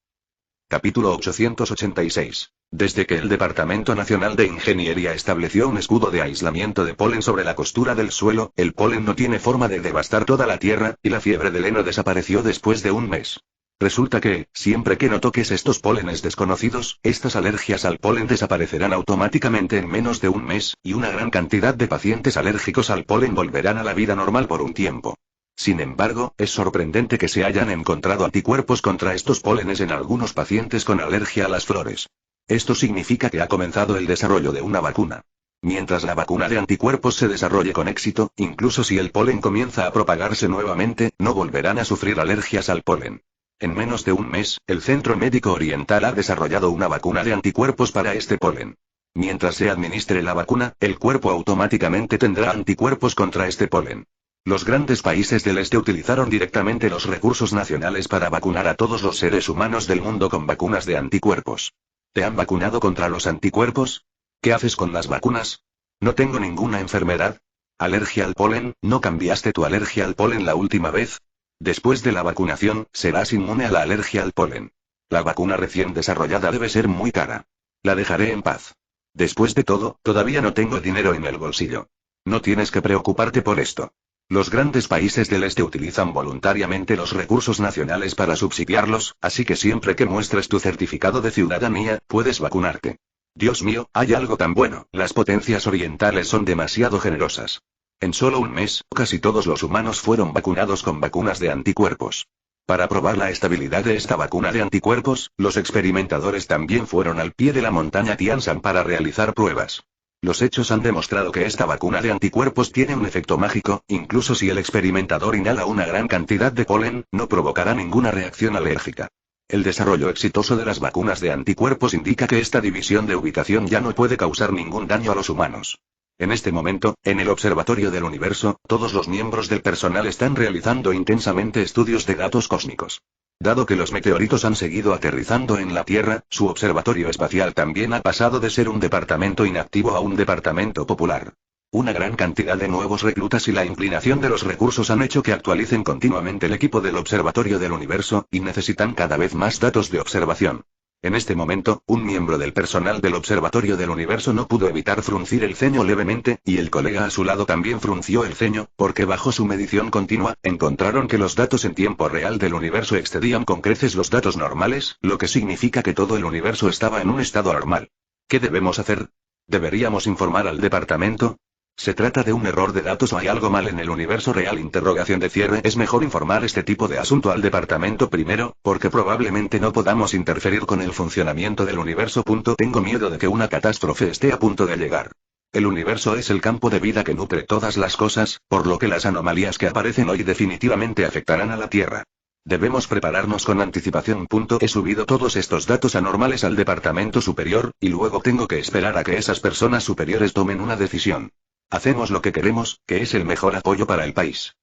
Capítulo 886. Desde que el Departamento Nacional de Ingeniería estableció un escudo de aislamiento de polen sobre la costura del suelo, el polen no tiene forma de devastar toda la tierra, y la fiebre del heno desapareció después de un mes. Resulta que, siempre que no toques estos pólenes desconocidos, estas alergias al polen desaparecerán automáticamente en menos de un mes, y una gran cantidad de pacientes alérgicos al polen volverán a la vida normal por un tiempo. Sin embargo, es sorprendente que se hayan encontrado anticuerpos contra estos pólenes en algunos pacientes con alergia a las flores. Esto significa que ha comenzado el desarrollo de una vacuna. Mientras la vacuna de anticuerpos se desarrolle con éxito, incluso si el polen comienza a propagarse nuevamente, no volverán a sufrir alergias al polen. En menos de un mes, el Centro Médico Oriental ha desarrollado una vacuna de anticuerpos para este polen. Mientras se administre la vacuna, el cuerpo automáticamente tendrá anticuerpos contra este polen. Los grandes países del este utilizaron directamente los recursos nacionales para vacunar a todos los seres humanos del mundo con vacunas de anticuerpos. ¿Te han vacunado contra los anticuerpos? ¿Qué haces con las vacunas? No tengo ninguna enfermedad. ¿Alergia al polen? ¿No cambiaste tu alergia al polen la última vez? Después de la vacunación, serás inmune a la alergia al polen. La vacuna recién desarrollada debe ser muy cara. La dejaré en paz. Después de todo, todavía no tengo dinero en el bolsillo. No tienes que preocuparte por esto. Los grandes países del este utilizan voluntariamente los recursos nacionales para subsidiarlos, así que siempre que muestres tu certificado de ciudadanía, puedes vacunarte. Dios mío, hay algo tan bueno. Las potencias orientales son demasiado generosas. En solo un mes, casi todos los humanos fueron vacunados con vacunas de anticuerpos. Para probar la estabilidad de esta vacuna de anticuerpos, los experimentadores también fueron al pie de la montaña Tian Shan para realizar pruebas. Los hechos han demostrado que esta vacuna de anticuerpos tiene un efecto mágico, incluso si el experimentador inhala una gran cantidad de polen, no provocará ninguna reacción alérgica. El desarrollo exitoso de las vacunas de anticuerpos indica que esta división de ubicación ya no puede causar ningún daño a los humanos. En este momento, en el Observatorio del Universo, todos los miembros del personal están realizando intensamente estudios de datos cósmicos. Dado que los meteoritos han seguido aterrizando en la Tierra, su observatorio espacial también ha pasado de ser un departamento inactivo a un departamento popular. Una gran cantidad de nuevos reclutas y la inclinación de los recursos han hecho que actualicen continuamente el equipo del Observatorio del Universo, y necesitan cada vez más datos de observación. En este momento, un miembro del personal del Observatorio del Universo no pudo evitar fruncir el ceño levemente, y el colega a su lado también frunció el ceño, porque bajo su medición continua, encontraron que los datos en tiempo real del universo excedían con creces los datos normales, lo que significa que todo el universo estaba en un estado normal. ¿Qué debemos hacer? ¿Deberíamos informar al departamento? ¿Se trata de un error de datos o hay algo mal en el universo real? Interrogación de cierre. Es mejor informar este tipo de asunto al departamento primero, porque probablemente no podamos interferir con el funcionamiento del universo. Tengo miedo de que una catástrofe esté a punto de llegar. El universo es el campo de vida que nutre todas las cosas, por lo que las anomalías que aparecen hoy definitivamente afectarán a la Tierra. Debemos prepararnos con anticipación. He subido todos estos datos anormales al departamento superior, y luego tengo que esperar a que esas personas superiores tomen una decisión. Hacemos lo que queremos, que es el mejor apoyo para el país.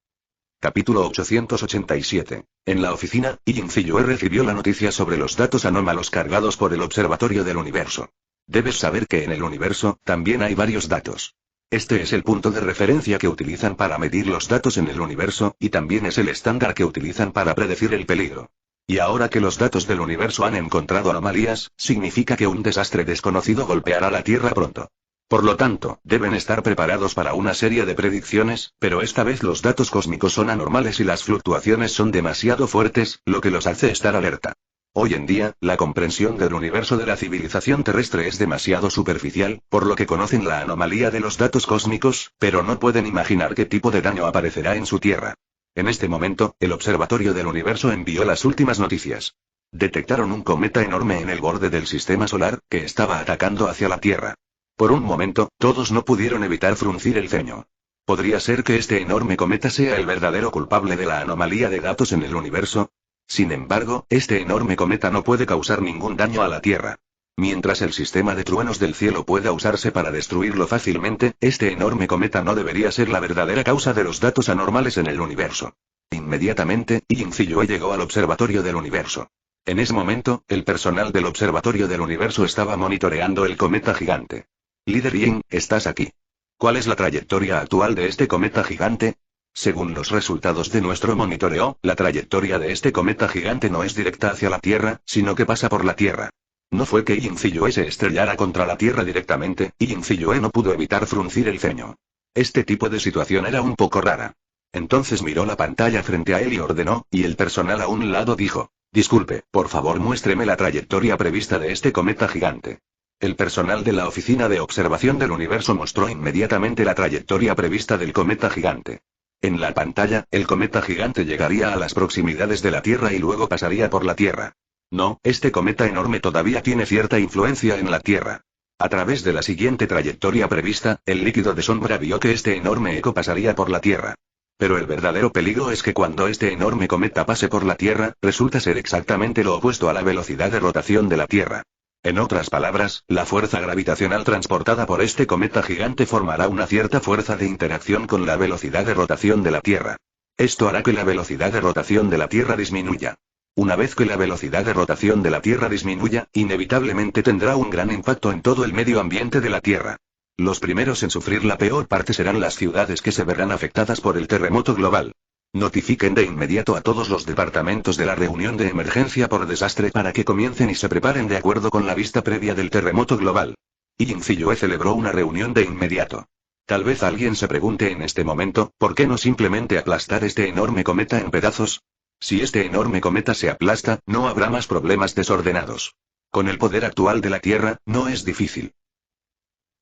Capítulo 887. En la oficina, Yin Ziyue recibió la noticia sobre los datos anómalos cargados por el Observatorio del Universo. Debes saber que en el universo, también hay varios datos. Este es el punto de referencia que utilizan para medir los datos en el universo, y también es el estándar que utilizan para predecir el peligro. Y ahora que los datos del universo han encontrado anomalías, significa que un desastre desconocido golpeará la Tierra pronto. Por lo tanto, deben estar preparados para una serie de predicciones, pero esta vez los datos cósmicos son anormales y las fluctuaciones son demasiado fuertes, lo que los hace estar alerta. Hoy en día, la comprensión del universo de la civilización terrestre es demasiado superficial, por lo que conocen la anomalía de los datos cósmicos, pero no pueden imaginar qué tipo de daño aparecerá en su Tierra. En este momento, el Observatorio del Universo envió las últimas noticias. Detectaron un cometa enorme en el borde del sistema solar, que estaba atacando hacia la Tierra. Por un momento, todos no pudieron evitar fruncir el ceño. ¿Podría ser que este enorme cometa sea el verdadero culpable de la anomalía de datos en el universo? Sin embargo, este enorme cometa no puede causar ningún daño a la Tierra. Mientras el sistema de truenos del cielo pueda usarse para destruirlo fácilmente, este enorme cometa no debería ser la verdadera causa de los datos anormales en el universo. Inmediatamente, Yin Ziyue llegó al Observatorio del Universo. En ese momento, el personal del Observatorio del Universo estaba monitoreando el cometa gigante. Líder Yin, ¿estás aquí? ¿Cuál es la trayectoria actual de este cometa gigante? Según los resultados de nuestro monitoreo, la trayectoria de este cometa gigante no es directa hacia la Tierra, sino que pasa por la Tierra. No fue que Yin Ziyue se estrellara contra la Tierra directamente, y Yin Ziyue no pudo evitar fruncir el ceño. Este tipo de situación era un poco rara. Entonces miró la pantalla frente a él y ordenó, y el personal a un lado dijo: disculpe, por favor muéstreme la trayectoria prevista de este cometa gigante. El personal de la Oficina de Observación del Universo mostró inmediatamente la trayectoria prevista del cometa gigante. En la pantalla, el cometa gigante llegaría a las proximidades de la Tierra y luego pasaría por la Tierra. No, este cometa enorme todavía tiene cierta influencia en la Tierra. A través de la siguiente trayectoria prevista, el líquido de sombra vio que este enorme eco pasaría por la Tierra. Pero el verdadero peligro es que cuando este enorme cometa pase por la Tierra, resulta ser exactamente lo opuesto a la velocidad de rotación de la Tierra. En otras palabras, la fuerza gravitacional transportada por este cometa gigante formará una cierta fuerza de interacción con la velocidad de rotación de la Tierra. Esto hará que la velocidad de rotación de la Tierra disminuya. Una vez que la velocidad de rotación de la Tierra disminuya, inevitablemente tendrá un gran impacto en todo el medio ambiente de la Tierra. Los primeros en sufrir la peor parte serán las ciudades que se verán afectadas por el terremoto global. Notifiquen de inmediato a todos los departamentos de la reunión de emergencia por desastre para que comiencen y se preparen de acuerdo con la vista previa del terremoto global. Yin Ziyue celebró una reunión de inmediato. Tal vez alguien se pregunte en este momento, ¿por qué no simplemente aplastar este enorme cometa en pedazos? Si este enorme cometa se aplasta, no habrá más problemas desordenados. Con el poder actual de la Tierra, no es difícil.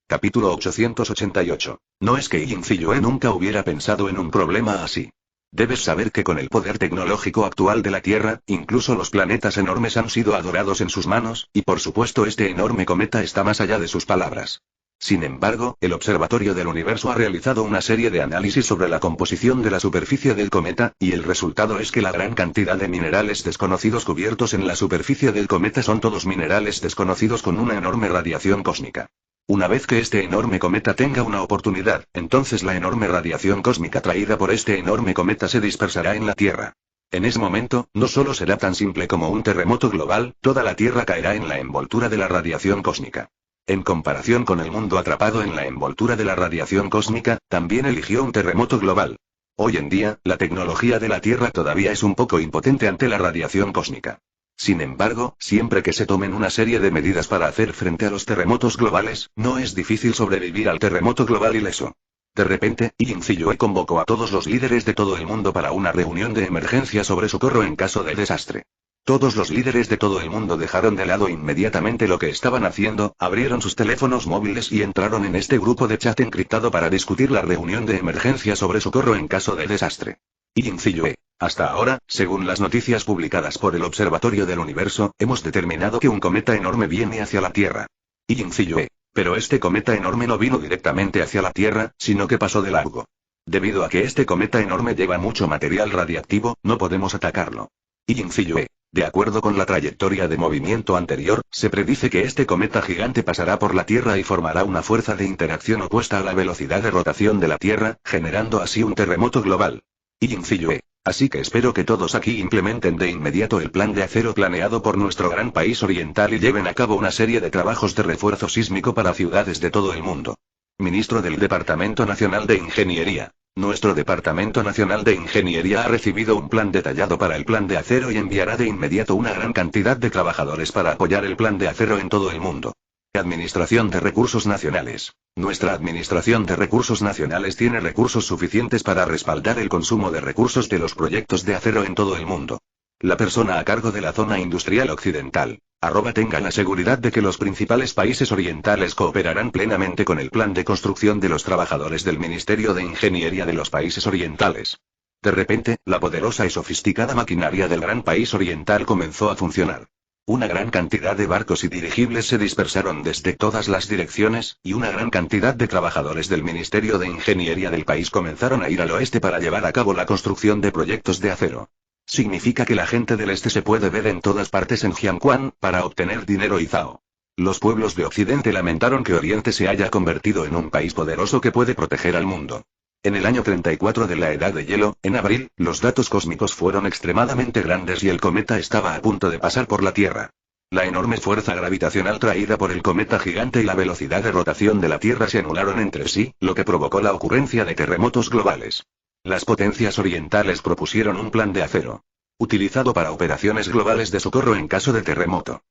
Capítulo 888. No es que Yin Ziyue nunca hubiera pensado en un problema así. Debes saber que con el poder tecnológico actual de la Tierra, incluso los planetas enormes han sido adorados en sus manos, y por supuesto este enorme cometa está más allá de sus palabras. Sin embargo, el Observatorio del Universo ha realizado una serie de análisis sobre la composición de la superficie del cometa, y el resultado es que la gran cantidad de minerales desconocidos cubiertos en la superficie del cometa son todos minerales desconocidos con una enorme radiación cósmica. Una vez que este enorme cometa tenga una oportunidad, entonces la enorme radiación cósmica traída por este enorme cometa se dispersará en la Tierra. En ese momento, no solo será tan simple como un terremoto global, toda la Tierra caerá en la envoltura de la radiación cósmica. En comparación con el mundo atrapado en la envoltura de la radiación cósmica, también eligió un terremoto global. Hoy en día, la tecnología de la Tierra todavía es un poco impotente ante la radiación cósmica. Sin embargo, siempre que se tomen una serie de medidas para hacer frente a los terremotos globales, no es difícil sobrevivir al terremoto global ileso. De repente, Yin Ziyue convocó a todos los líderes de todo el mundo para una reunión de emergencia sobre socorro en caso de desastre. Todos los líderes de todo el mundo dejaron de lado inmediatamente lo que estaban haciendo, abrieron sus teléfonos móviles y entraron en este grupo de chat encriptado para discutir la reunión de emergencia sobre socorro en caso de desastre. Yin Ziyue. Hasta ahora, según las noticias publicadas por el Observatorio del Universo, hemos determinado que un cometa enorme viene hacia la Tierra. Yin Ziyue. Pero este cometa enorme no vino directamente hacia la Tierra, sino que pasó de largo. Debido a que este cometa enorme lleva mucho material radiactivo, no podemos atacarlo. Yin Ziyue. De acuerdo con la trayectoria de movimiento anterior, se predice que este cometa gigante pasará por la Tierra y formará una fuerza de interacción opuesta a la velocidad de rotación de la Tierra, generando así un terremoto global. Yin Ziyue. Así que espero que todos aquí implementen de inmediato el plan de acero planeado por nuestro gran país oriental y lleven a cabo una serie de trabajos de refuerzo sísmico para ciudades de todo el mundo. Ministro del Departamento Nacional de Ingeniería. Nuestro Departamento Nacional de Ingeniería ha recibido un plan detallado para el plan de acero y enviará de inmediato una gran cantidad de trabajadores para apoyar el plan de acero en todo el mundo. Administración de Recursos Nacionales. Nuestra Administración de Recursos Nacionales tiene recursos suficientes para respaldar el consumo de recursos de los proyectos de acero en todo el mundo. La persona a cargo de la zona industrial occidental. Tengan la seguridad de que los principales países orientales cooperarán plenamente con el plan de construcción de los trabajadores del Ministerio de Ingeniería de los países orientales. De repente, la poderosa y sofisticada maquinaria del gran país oriental comenzó a funcionar. Una gran cantidad de barcos y dirigibles se dispersaron desde todas las direcciones, y una gran cantidad de trabajadores del Ministerio de Ingeniería del país comenzaron a ir al oeste para llevar a cabo la construcción de proyectos de acero. Significa que la gente del este se puede ver en todas partes en Jiangquan, para obtener dinero y Zhao. Los pueblos de Occidente lamentaron que Oriente se haya convertido en un país poderoso que puede proteger al mundo. En el año 34 de la Edad de Hielo, en abril, los datos cósmicos fueron extremadamente grandes y el cometa estaba a punto de pasar por la Tierra. La enorme fuerza gravitacional traída por el cometa gigante y la velocidad de rotación de la Tierra se anularon entre sí, lo que provocó la ocurrencia de terremotos globales. Las potencias orientales propusieron un plan de acero, utilizado para operaciones globales de socorro en caso de terremoto.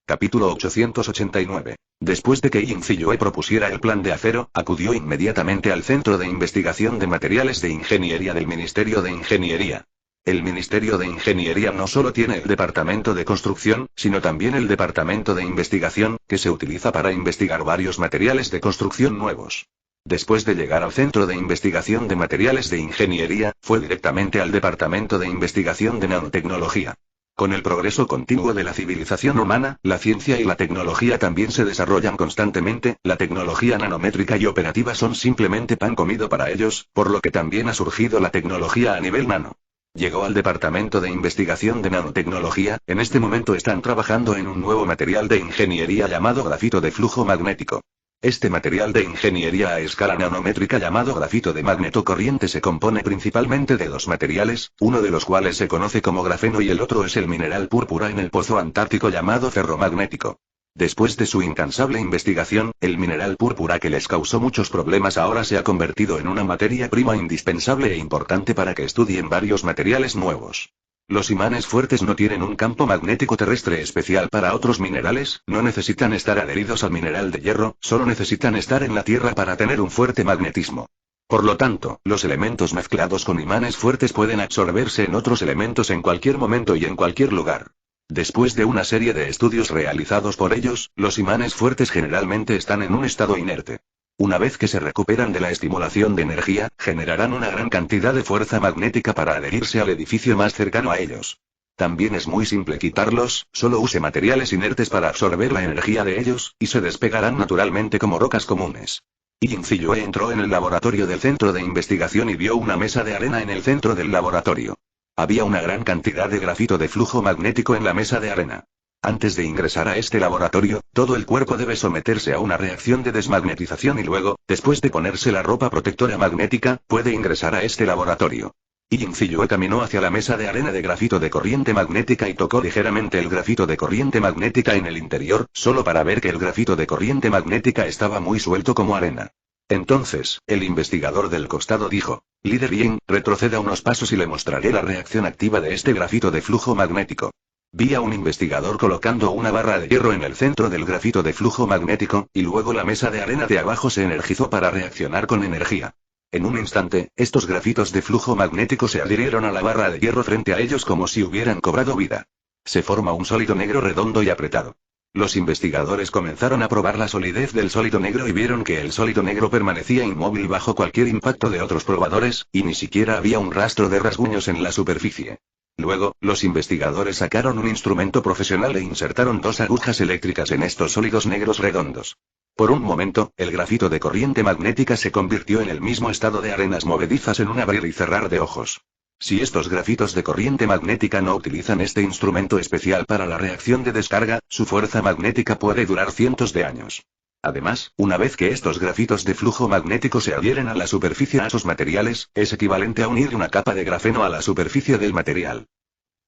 Capítulo 889. Después de que Yin Ziyue propusiera el plan de acero, acudió inmediatamente al Centro de Investigación de Materiales de Ingeniería del Ministerio de Ingeniería. El Ministerio de Ingeniería no solo tiene el Departamento de Construcción, sino también el Departamento de Investigación, que se utiliza para investigar varios materiales de construcción nuevos. Después de llegar al Centro de Investigación de Materiales de Ingeniería, fue directamente al Departamento de Investigación de Nanotecnología. Con el progreso continuo de la civilización humana, la ciencia y la tecnología también se desarrollan constantemente, la tecnología nanométrica y operativa son simplemente pan comido para ellos, por lo que también ha surgido la tecnología a nivel nano. Llegó al departamento de investigación de nanotecnología. En este momento están trabajando en un nuevo material de ingeniería llamado grafito de flujo magnético. Este material de ingeniería a escala nanométrica llamado grafito de magnetocorriente se compone principalmente de dos materiales, uno de los cuales se conoce como grafeno y el otro es el mineral púrpura en el pozo antártico llamado ferromagnético. Después de su incansable investigación, el mineral púrpura que les causó muchos problemas ahora se ha convertido en una materia prima indispensable e importante para que estudien varios materiales nuevos. Los imanes fuertes no tienen un campo magnético terrestre especial para otros minerales, no necesitan estar adheridos al mineral de hierro, solo necesitan estar en la Tierra para tener un fuerte magnetismo. Por lo tanto, los elementos mezclados con imanes fuertes pueden absorberse en otros elementos en cualquier momento y en cualquier lugar. Después de una serie de estudios realizados por ellos, los imanes fuertes generalmente están en un estado inerte. Una vez que se recuperan de la estimulación de energía, generarán una gran cantidad de fuerza magnética para adherirse al edificio más cercano a ellos. También es muy simple quitarlos, solo use materiales inertes para absorber la energía de ellos, y se despegarán naturalmente como rocas comunes. Yin Ziyue entró en el laboratorio del centro de investigación y vio una mesa de arena en el centro del laboratorio. Había una gran cantidad de grafito de flujo magnético en la mesa de arena. Antes de ingresar a este laboratorio, todo el cuerpo debe someterse a una reacción de desmagnetización y luego, después de ponerse la ropa protectora magnética, puede ingresar a este laboratorio. Yin Ziyue caminó hacia la mesa de arena de grafito de corriente magnética y tocó ligeramente el grafito de corriente magnética en el interior, solo para ver que el grafito de corriente magnética estaba muy suelto como arena. Entonces, el investigador del costado dijo: Líder Yin, retroceda unos pasos y le mostraré la reacción activa de este grafito de flujo magnético. Vi a un investigador colocando una barra de hierro en el centro del grafito de flujo magnético, y luego la mesa de arena de abajo se energizó para reaccionar con energía. En un instante, estos grafitos de flujo magnético se adhirieron a la barra de hierro frente a ellos como si hubieran cobrado vida. Se forma un sólido negro redondo y apretado. Los investigadores comenzaron a probar la solidez del sólido negro y vieron que el sólido negro permanecía inmóvil bajo cualquier impacto de otros probadores, y ni siquiera había un rastro de rasguños en la superficie. Luego, los investigadores sacaron un instrumento profesional e insertaron dos agujas eléctricas en estos sólidos negros redondos. Por un momento, el grafito de corriente magnética se convirtió en el mismo estado de arenas movedizas en un abrir y cerrar de ojos. Si estos grafitos de corriente magnética no utilizan este instrumento especial para la reacción de descarga, su fuerza magnética puede durar cientos de años. Además, una vez que estos grafitos de flujo magnético se adhieren a la superficie de esos materiales, es equivalente a unir una capa de grafeno a la superficie del material.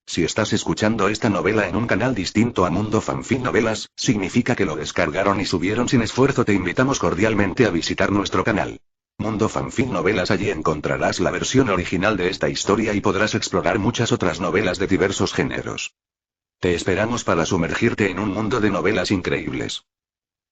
Si estás escuchando esta novela en un canal distinto a Mundo Fanfic Novelas, significa que lo descargaron y subieron sin esfuerzo. Te invitamos cordialmente a visitar nuestro canal. Mundo Fanfic Novelas, allí encontrarás la versión original de esta historia y podrás explorar muchas otras novelas de diversos géneros. Te esperamos para sumergirte en un mundo de novelas increíbles.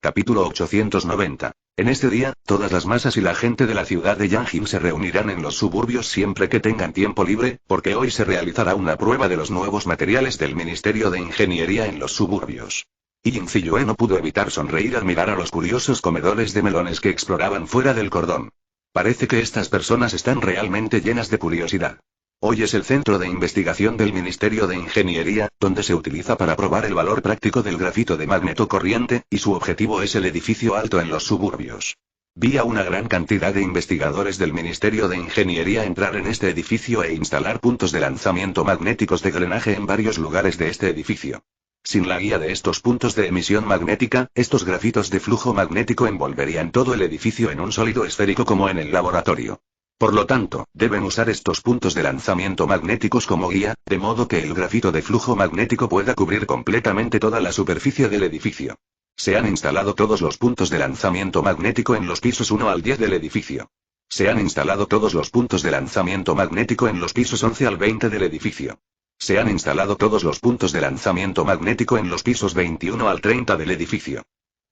Capítulo 890. En este día, todas las masas y la gente de la ciudad de Yanjin se reunirán en los suburbios siempre que tengan tiempo libre, porque hoy se realizará una prueba de los nuevos materiales del Ministerio de Ingeniería en los suburbios. Yin Ziyue no pudo evitar sonreír al mirar a los curiosos comedores de melones que exploraban fuera del cordón. Parece que estas personas están realmente llenas de curiosidad. Hoy es el centro de investigación del Ministerio de Ingeniería, donde se utiliza para probar el valor práctico del grafito de magnetocorriente, y su objetivo es el edificio alto en los suburbios. Vi a una gran cantidad de investigadores del Ministerio de Ingeniería entrar en este edificio e instalar puntos de lanzamiento magnéticos de drenaje en varios lugares de este edificio. Sin la guía de estos puntos de emisión magnética, estos grafitos de flujo magnético envolverían todo el edificio en un sólido esférico como en el laboratorio. Por lo tanto, deben usar estos puntos de lanzamiento magnéticos como guía, de modo que el grafito de flujo magnético pueda cubrir completamente toda la superficie del edificio. Se han instalado todos los puntos de lanzamiento magnético en los pisos 1 al 10 del edificio. Se han instalado todos los puntos de lanzamiento magnético en los pisos 11 al 20 del edificio. Se han instalado todos los puntos de lanzamiento magnético en los pisos 21 al 30 del edificio.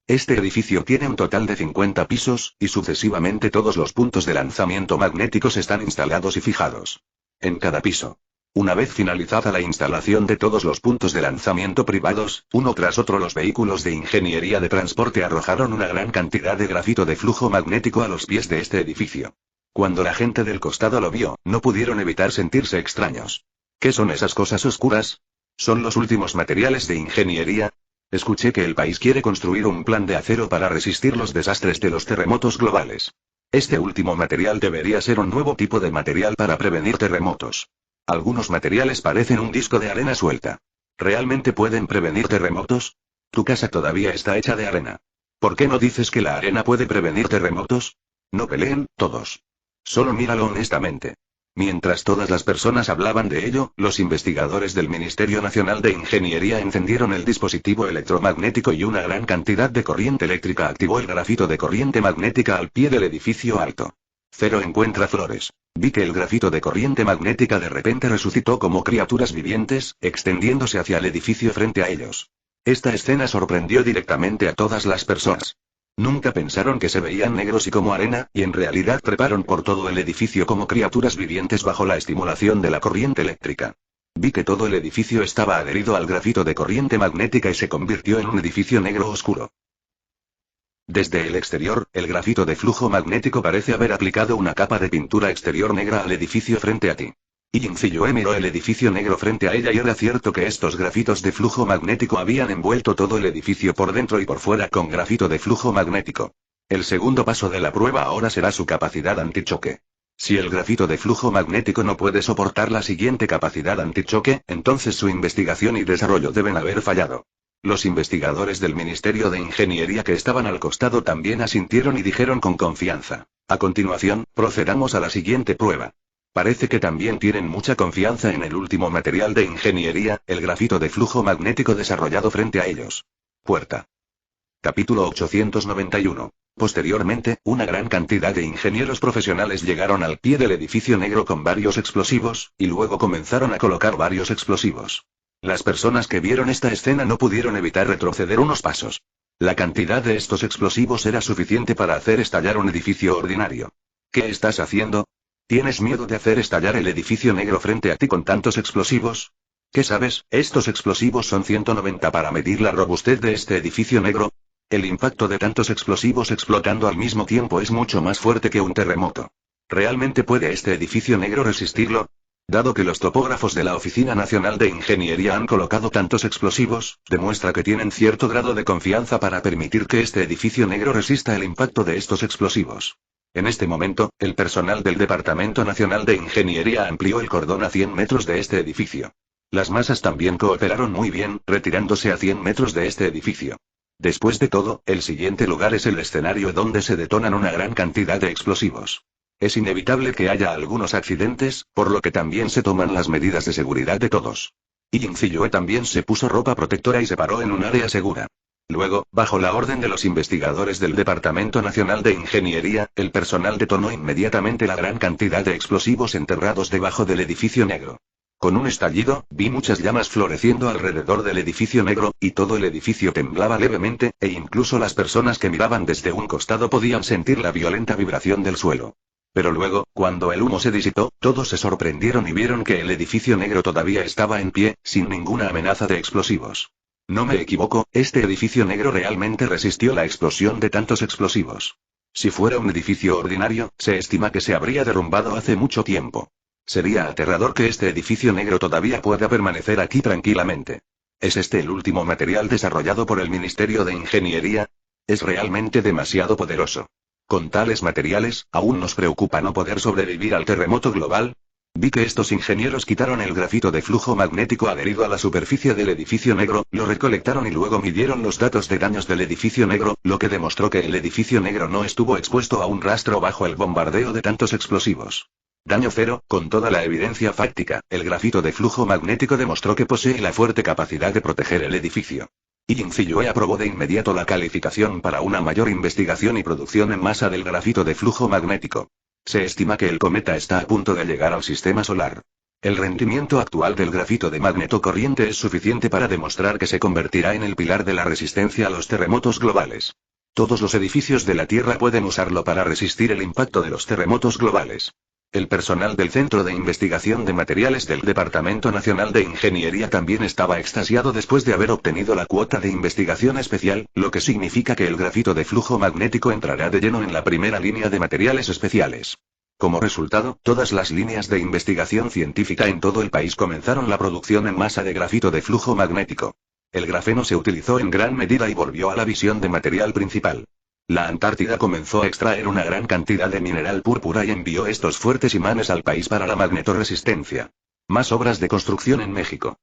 Este edificio tiene un total de 50 pisos, y sucesivamente todos los puntos de lanzamiento magnéticos están instalados y fijados en cada piso. Una vez finalizada la instalación de todos los puntos de lanzamiento privados, uno tras otro los vehículos de ingeniería de transporte arrojaron una gran cantidad de grafito de flujo magnético a los pies de este edificio. Cuando la gente del costado lo vio, no pudieron evitar sentirse extraños. ¿Qué son esas cosas oscuras? ¿Son los últimos materiales de ingeniería? Escuché que el país quiere construir un plan de acero para resistir los desastres de los terremotos globales. Este último material debería ser un nuevo tipo de material para prevenir terremotos. Algunos materiales parecen un disco de arena suelta. ¿Realmente pueden prevenir terremotos? Tu casa todavía está hecha de arena. ¿Por qué no dices que la arena puede prevenir terremotos? No peleen, todos. Solo míralo honestamente. Mientras todas las personas hablaban de ello, los investigadores del Ministerio Nacional de Ingeniería encendieron el dispositivo electromagnético y una gran cantidad de corriente eléctrica activó el grafito de corriente magnética al pie del edificio alto. Cero encuentra flores. Vi que el grafito de corriente magnética de repente resucitó como criaturas vivientes, extendiéndose hacia el edificio frente a ellos. Esta escena sorprendió directamente a todas las personas. Nunca pensaron que se veían negros y como arena, y en realidad treparon por todo el edificio como criaturas vivientes bajo la estimulación de la corriente eléctrica. Vi que todo el edificio estaba adherido al grafito de corriente magnética y se convirtió en un edificio negro oscuro. Desde el exterior, el grafito de flujo magnético parece haber aplicado una capa de pintura exterior negra al edificio frente a ti. Yinziyue miró el edificio negro frente a ella y era cierto que estos grafitos de flujo magnético habían envuelto todo el edificio por dentro y por fuera con grafito de flujo magnético. El segundo paso de la prueba ahora será su capacidad antichoque. Si el grafito de flujo magnético no puede soportar la siguiente capacidad antichoque, entonces su investigación y desarrollo deben haber fallado. Los investigadores del Ministerio de Ingeniería que estaban al costado también asintieron y dijeron con confianza: a continuación, procedamos a la siguiente prueba. Parece que también tienen mucha confianza en el último material de ingeniería, el grafito de flujo magnético desarrollado frente a ellos. Puerta. Capítulo 891. Posteriormente, una gran cantidad de ingenieros profesionales llegaron al pie del edificio negro con varios explosivos, y luego comenzaron a colocar varios explosivos. Las personas que vieron esta escena no pudieron evitar retroceder unos pasos. La cantidad de estos explosivos era suficiente para hacer estallar un edificio ordinario. ¿Qué estás haciendo? ¿Tienes miedo de hacer estallar el edificio negro frente a ti con tantos explosivos? ¿Qué sabes? Estos explosivos son 190 para medir la robustez de este edificio negro. El impacto de tantos explosivos explotando al mismo tiempo es mucho más fuerte que un terremoto. ¿Realmente puede este edificio negro resistirlo? Dado que los topógrafos de la Oficina Nacional de Ingeniería han colocado tantos explosivos, demuestra que tienen cierto grado de confianza para permitir que este edificio negro resista el impacto de estos explosivos. En este momento, el personal del Departamento Nacional de Ingeniería amplió el cordón a 100 metros de este edificio. Las masas también cooperaron muy bien, retirándose a 100 metros de este edificio. Después de todo, el siguiente lugar es el escenario donde se detonan una gran cantidad de explosivos. Es inevitable que haya algunos accidentes, por lo que también se toman las medidas de seguridad de todos. Yinziyue también se puso ropa protectora y se paró en un área segura. Luego, bajo la orden de los investigadores del Departamento Nacional de Ingeniería, el personal detonó inmediatamente la gran cantidad de explosivos enterrados debajo del edificio negro. Con un estallido, vi muchas llamas floreciendo alrededor del edificio negro, y todo el edificio temblaba levemente, e incluso las personas que miraban desde un costado podían sentir la violenta vibración del suelo. Pero luego, cuando el humo se disipó, todos se sorprendieron y vieron que el edificio negro todavía estaba en pie, sin ninguna amenaza de explosivos. No me equivoco, este edificio negro realmente resistió la explosión de tantos explosivos. Si fuera un edificio ordinario, se estima que se habría derrumbado hace mucho tiempo. Sería aterrador que este edificio negro todavía pueda permanecer aquí tranquilamente. ¿Es este el último material desarrollado por el Ministerio de Ingeniería? Es realmente demasiado poderoso. Con tales materiales, ¿aún nos preocupa no poder sobrevivir al terremoto global? Vi que estos ingenieros quitaron el grafito de flujo magnético adherido a la superficie del edificio negro, lo recolectaron y luego midieron los datos de daños del edificio negro, lo que demostró que el edificio negro no estuvo expuesto a un rastro bajo el bombardeo de tantos explosivos. Daño cero, con toda la evidencia fáctica, el grafito de flujo magnético demostró que posee la fuerte capacidad de proteger el edificio. Yinziyue aprobó de inmediato la calificación para una mayor investigación y producción en masa del grafito de flujo magnético. Se estima que el cometa está a punto de llegar al sistema solar. El rendimiento actual del grafito de magnetocorriente es suficiente para demostrar que se convertirá en el pilar de la resistencia a los terremotos globales. Todos los edificios de la Tierra pueden usarlo para resistir el impacto de los terremotos globales. El personal del Centro de Investigación de Materiales del Departamento Nacional de Ingeniería también estaba extasiado después de haber obtenido la cuota de investigación especial, lo que significa que el grafito de flujo magnético entrará de lleno en la primera línea de materiales especiales. Como resultado, todas las líneas de investigación científica en todo el país comenzaron la producción en masa de grafito de flujo magnético. El grafeno se utilizó en gran medida y volvió a la visión de material principal. La Antártida comenzó a extraer una gran cantidad de mineral púrpura y envió estos fuertes imanes al país para la magnetoresistencia. Más obras de construcción en México.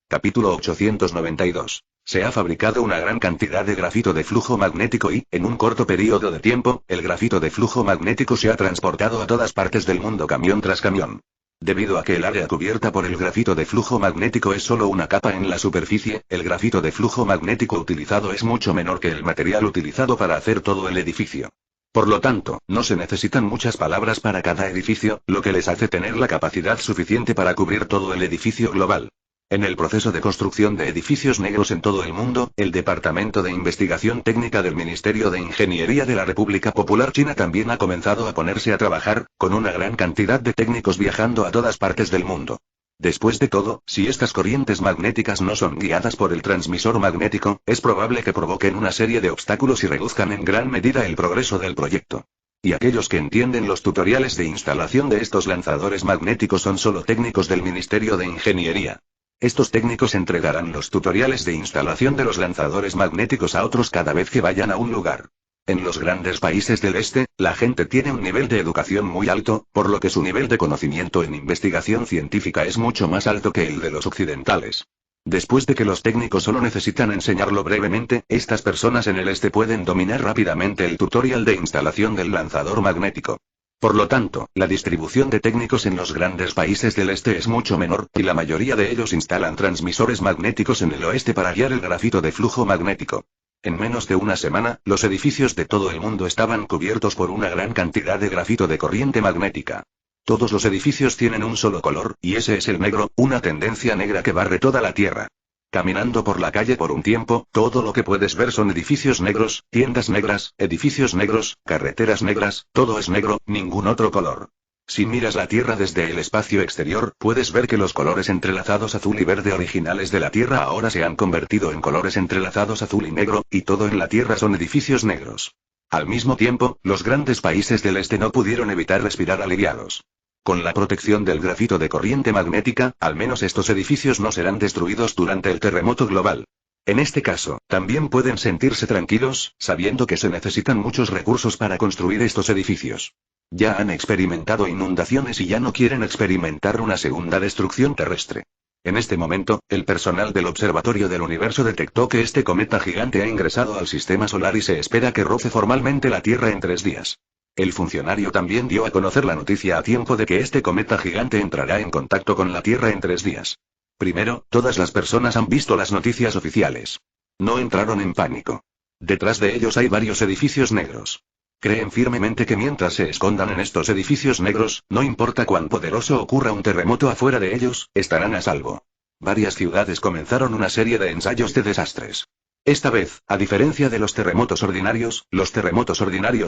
Capítulo 892. Se ha fabricado una gran cantidad de grafito de flujo magnético y, en un corto periodo de tiempo, el grafito de flujo magnético se ha transportado a todas partes del mundo camión tras camión. Debido a que el área cubierta por el grafito de flujo magnético es solo una capa en la superficie, el grafito de flujo magnético utilizado es mucho menor que el material utilizado para hacer todo el edificio. Por lo tanto, no se necesitan muchas palabras para cada edificio, lo que les hace tener la capacidad suficiente para cubrir todo el edificio global. En el proceso de construcción de edificios negros en todo el mundo, el Departamento de Investigación Técnica del Ministerio de Ingeniería de la República Popular China también ha comenzado a ponerse a trabajar, con una gran cantidad de técnicos viajando a todas partes del mundo. Después de todo, si estas corrientes magnéticas no son guiadas por el transmisor magnético, es probable que provoquen una serie de obstáculos y reduzcan en gran medida el progreso del proyecto. Y aquellos que entienden los tutoriales de instalación de estos lanzadores magnéticos son solo técnicos del Ministerio de Ingeniería. Estos técnicos entregarán los tutoriales de instalación de los lanzadores magnéticos a otros cada vez que vayan a un lugar. En los grandes países del este, la gente tiene un nivel de educación muy alto, por lo que su nivel de conocimiento en investigación científica es mucho más alto que el de los occidentales. Después de que los técnicos solo necesitan enseñarlo brevemente, estas personas en el este pueden dominar rápidamente el tutorial de instalación del lanzador magnético. Por lo tanto, la distribución de técnicos en los grandes países del este es mucho menor, y la mayoría de ellos instalan transmisores magnéticos en el oeste para guiar el grafito de flujo magnético. En menos de una semana, los edificios de todo el mundo estaban cubiertos por una gran cantidad de grafito de corriente magnética. Todos los edificios tienen un solo color, y ese es el negro, una tendencia negra que barre toda la Tierra. Caminando por la calle por un tiempo, todo lo que puedes ver son edificios negros, tiendas negras, edificios negros, carreteras negras, todo es negro, ningún otro color. Si miras la Tierra desde el espacio exterior, puedes ver que los colores entrelazados azul y verde originales de la Tierra ahora se han convertido en colores entrelazados azul y negro, y todo en la Tierra son edificios negros. Al mismo tiempo, los grandes países del este no pudieron evitar respirar aliviados. Con la protección del grafito de corriente magnética, al menos estos edificios no serán destruidos durante el terremoto global. En este caso, también pueden sentirse tranquilos, sabiendo que se necesitan muchos recursos para construir estos edificios. Ya han experimentado inundaciones y ya no quieren experimentar una segunda destrucción terrestre. En este momento, el personal del Observatorio del Universo detectó que este cometa gigante ha ingresado al sistema solar y se espera que roce formalmente la Tierra en 3 días. El funcionario también dio a conocer la noticia a tiempo de que este cometa gigante entrará en contacto con la Tierra en 3 días. Primero, todas las personas han visto las noticias oficiales. No entraron en pánico. Detrás de ellos hay varios edificios negros. Creen firmemente que mientras se escondan en estos edificios negros, no importa cuán poderoso ocurra un terremoto afuera de ellos, estarán a salvo. Varias ciudades comenzaron una serie de ensayos de desastres. Esta vez, a diferencia de los terremotos ordinarios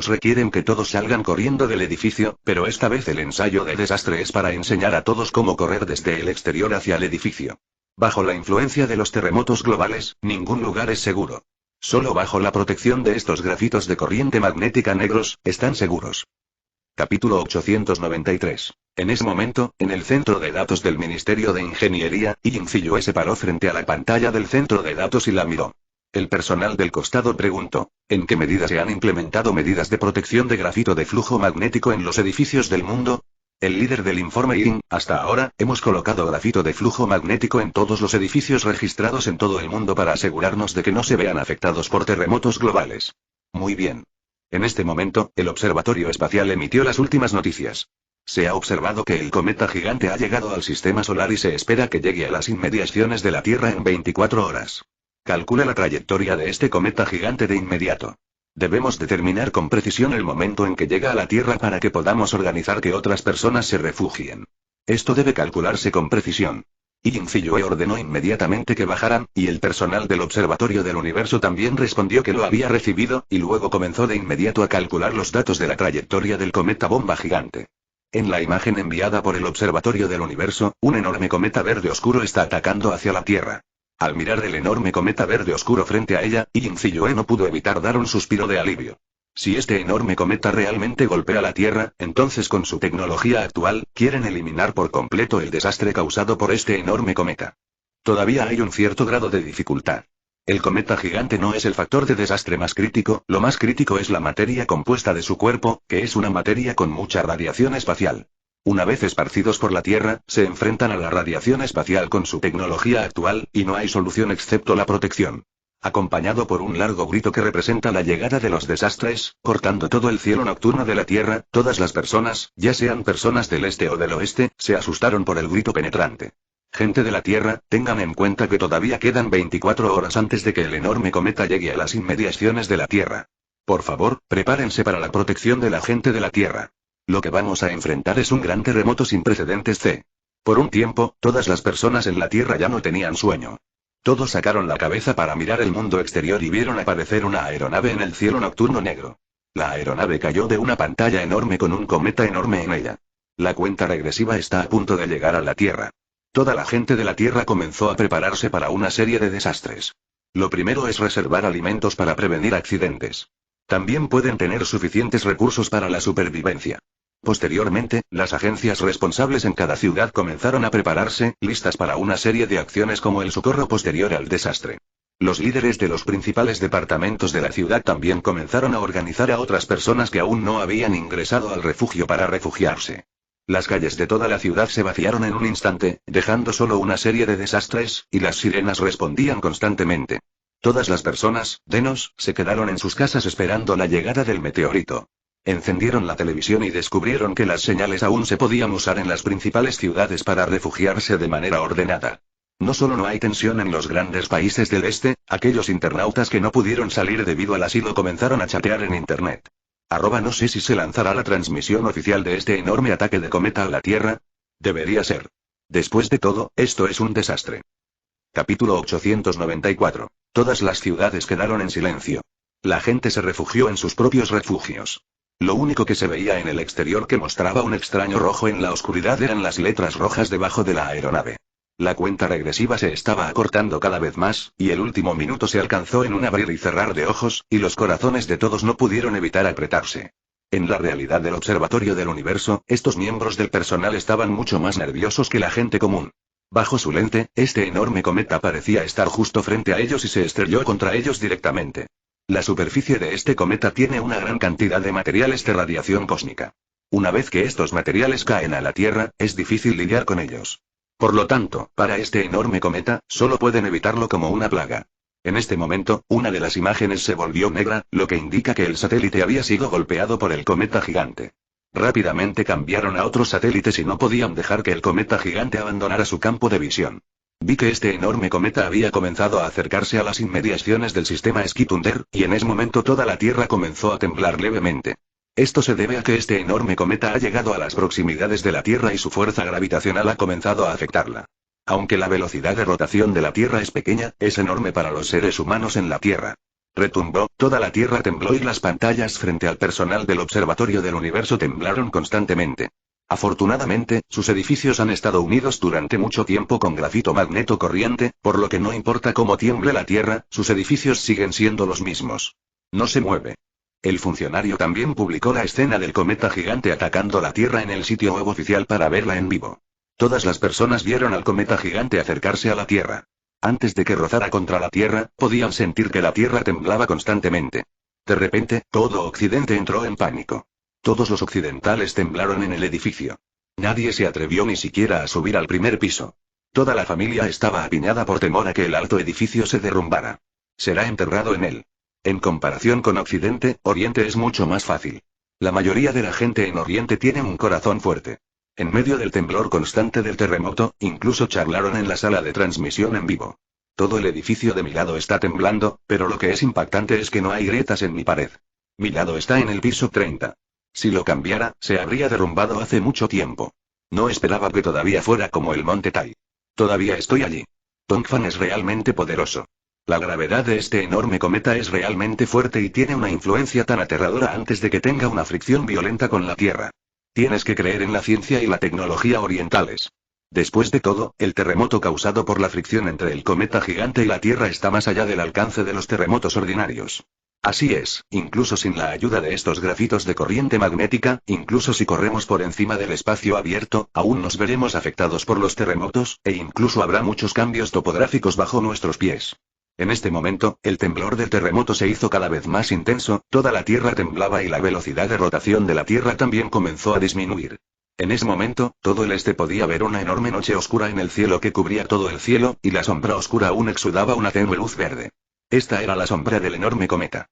requieren que todos salgan corriendo del edificio, pero esta vez el ensayo de desastre es para enseñar a todos cómo correr desde el exterior hacia el edificio. Bajo la influencia de los terremotos globales, ningún lugar es seguro. Solo bajo la protección de estos grafitos de corriente magnética negros, están seguros. Capítulo 893. En ese momento, en el centro de datos del Ministerio de Ingeniería, Yin Ziyue se paró frente a la pantalla del centro de datos y la miró. El personal del costado preguntó, ¿en qué medida se han implementado medidas de protección de grafito de flujo magnético en los edificios del mundo? El líder del informe Yin, hasta ahora, hemos colocado grafito de flujo magnético en todos los edificios registrados en todo el mundo para asegurarnos de que no se vean afectados por terremotos globales. Muy bien. En este momento, el Observatorio Espacial emitió las últimas noticias. Se ha observado que el cometa gigante ha llegado al sistema solar y se espera que llegue a las inmediaciones de la Tierra en 24 horas. Calcula la trayectoria de este cometa gigante de inmediato. Debemos determinar con precisión el momento en que llega a la Tierra para que podamos organizar que otras personas se refugien. Esto debe calcularse con precisión. Yin Ziyue ordenó inmediatamente que bajaran, y el personal del Observatorio del Universo también respondió que lo había recibido, y luego comenzó de inmediato a calcular los datos de la trayectoria del cometa bomba gigante. En la imagen enviada por el Observatorio del Universo, un enorme cometa verde oscuro está atacando hacia la Tierra. Al mirar el enorme cometa verde oscuro frente a ella, Yin Ziyue no pudo evitar dar un suspiro de alivio. Si este enorme cometa realmente golpea la Tierra, entonces con su tecnología actual, quieren eliminar por completo el desastre causado por este enorme cometa. Todavía hay un cierto grado de dificultad. El cometa gigante no es el factor de desastre más crítico, lo más crítico es la materia compuesta de su cuerpo, que es una materia con mucha radiación espacial. Una vez esparcidos por la Tierra, se enfrentan a la radiación espacial con su tecnología actual, y no hay solución excepto la protección. Acompañado por un largo grito que representa la llegada de los desastres, cortando todo el cielo nocturno de la Tierra, todas las personas, ya sean personas del este o del oeste, se asustaron por el grito penetrante. Gente de la Tierra, tengan en cuenta que todavía quedan 24 horas antes de que el enorme cometa llegue a las inmediaciones de la Tierra. Por favor, prepárense para la protección de la gente de la Tierra. Lo que vamos a enfrentar es un gran terremoto sin precedentes. Por un tiempo, todas las personas en la Tierra ya no tenían sueño. Todos sacaron la cabeza para mirar el mundo exterior y vieron aparecer una aeronave en el cielo nocturno negro. La aeronave cayó de una pantalla enorme con un cometa enorme en ella. La cuenta regresiva está a punto de llegar a la Tierra. Toda la gente de la Tierra comenzó a prepararse para una serie de desastres. Lo primero es reservar alimentos para prevenir accidentes. También pueden tener suficientes recursos para la supervivencia. Posteriormente, las agencias responsables en cada ciudad comenzaron a prepararse, listas para una serie de acciones como el socorro posterior al desastre. Los líderes de los principales departamentos de la ciudad también comenzaron a organizar a otras personas que aún no habían ingresado al refugio para refugiarse. Las calles de toda la ciudad se vaciaron en un instante, dejando solo una serie de desastres, y las sirenas respondían constantemente. Todas las personas, se quedaron en sus casas esperando la llegada del meteorito. Encendieron la televisión y descubrieron que las señales aún se podían usar en las principales ciudades para refugiarse de manera ordenada. No solo no hay tensión en los grandes países del este, aquellos internautas que no pudieron salir debido al asilo comenzaron a chatear en internet. No sé si se lanzará la transmisión oficial de este enorme ataque de cometa a la Tierra. Debería ser. Después de todo, esto es un desastre. Capítulo 894. Todas las ciudades quedaron en silencio. La gente se refugió en sus propios refugios. Lo único que se veía en el exterior que mostraba un extraño rojo en la oscuridad eran las letras rojas debajo de la aeronave. La cuenta regresiva se estaba acortando cada vez más, y el último minuto se alcanzó en un abrir y cerrar de ojos, y los corazones de todos no pudieron evitar apretarse. En la realidad del Observatorio del Universo, estos miembros del personal estaban mucho más nerviosos que la gente común. Bajo su lente, este enorme cometa parecía estar justo frente a ellos y se estrelló contra ellos directamente. La superficie de este cometa tiene una gran cantidad de materiales de radiación cósmica. Una vez que estos materiales caen a la Tierra, es difícil lidiar con ellos. Por lo tanto, para este enorme cometa, solo pueden evitarlo como una plaga. En este momento, una de las imágenes se volvió negra, lo que indica que el satélite había sido golpeado por el cometa gigante. Rápidamente cambiaron a otros satélites y no podían dejar que el cometa gigante abandonara su campo de visión. Vi que este enorme cometa había comenzado a acercarse a las inmediaciones del sistema Skitunder, y en ese momento toda la Tierra comenzó a temblar levemente. Esto se debe a que este enorme cometa ha llegado a las proximidades de la Tierra y su fuerza gravitacional ha comenzado a afectarla. Aunque la velocidad de rotación de la Tierra es pequeña, es enorme para los seres humanos en la Tierra. Retumbó, toda la Tierra tembló y las pantallas frente al personal del Observatorio del Universo temblaron constantemente. Afortunadamente, sus edificios han estado unidos durante mucho tiempo con grafito magneto corriente, por lo que no importa cómo tiemble la Tierra, sus edificios siguen siendo los mismos. No se mueve. El funcionario también publicó la escena del cometa gigante atacando la Tierra en el sitio web oficial para verla en vivo. Todas las personas vieron al cometa gigante acercarse a la Tierra. Antes de que rozara contra la Tierra, podían sentir que la Tierra temblaba constantemente. De repente, todo Occidente entró en pánico. Todos los occidentales temblaron en el edificio. Nadie se atrevió ni siquiera a subir al primer piso. Toda la familia estaba apiñada por temor a que el alto edificio se derrumbara. Será enterrado en él. En comparación con Occidente, Oriente es mucho más fácil. La mayoría de la gente en Oriente tiene un corazón fuerte. En medio del temblor constante del terremoto, incluso charlaron en la sala de transmisión en vivo. Todo el edificio de mi lado está temblando, pero lo que es impactante es que no hay grietas en mi pared. Mi lado está en el piso 30. Si lo cambiara, se habría derrumbado hace mucho tiempo. No esperaba que todavía fuera como el monte Tai. Todavía estoy allí. Tongfan es realmente poderoso. La gravedad de este enorme cometa es realmente fuerte y tiene una influencia tan aterradora antes de que tenga una fricción violenta con la Tierra. Tienes que creer en la ciencia y la tecnología orientales. Después de todo, el terremoto causado por la fricción entre el cometa gigante y la Tierra está más allá del alcance de los terremotos ordinarios. Así es, incluso sin la ayuda de estos grafitos de corriente magnética, incluso si corremos por encima del espacio abierto, aún nos veremos afectados por los terremotos, e incluso habrá muchos cambios topográficos bajo nuestros pies. En este momento, el temblor del terremoto se hizo cada vez más intenso, toda la Tierra temblaba y la velocidad de rotación de la Tierra también comenzó a disminuir. En ese momento, todo el este podía ver una enorme noche oscura en el cielo que cubría todo el cielo, y la sombra oscura aún exudaba una tenue luz verde. Esta era la sombra del enorme cometa.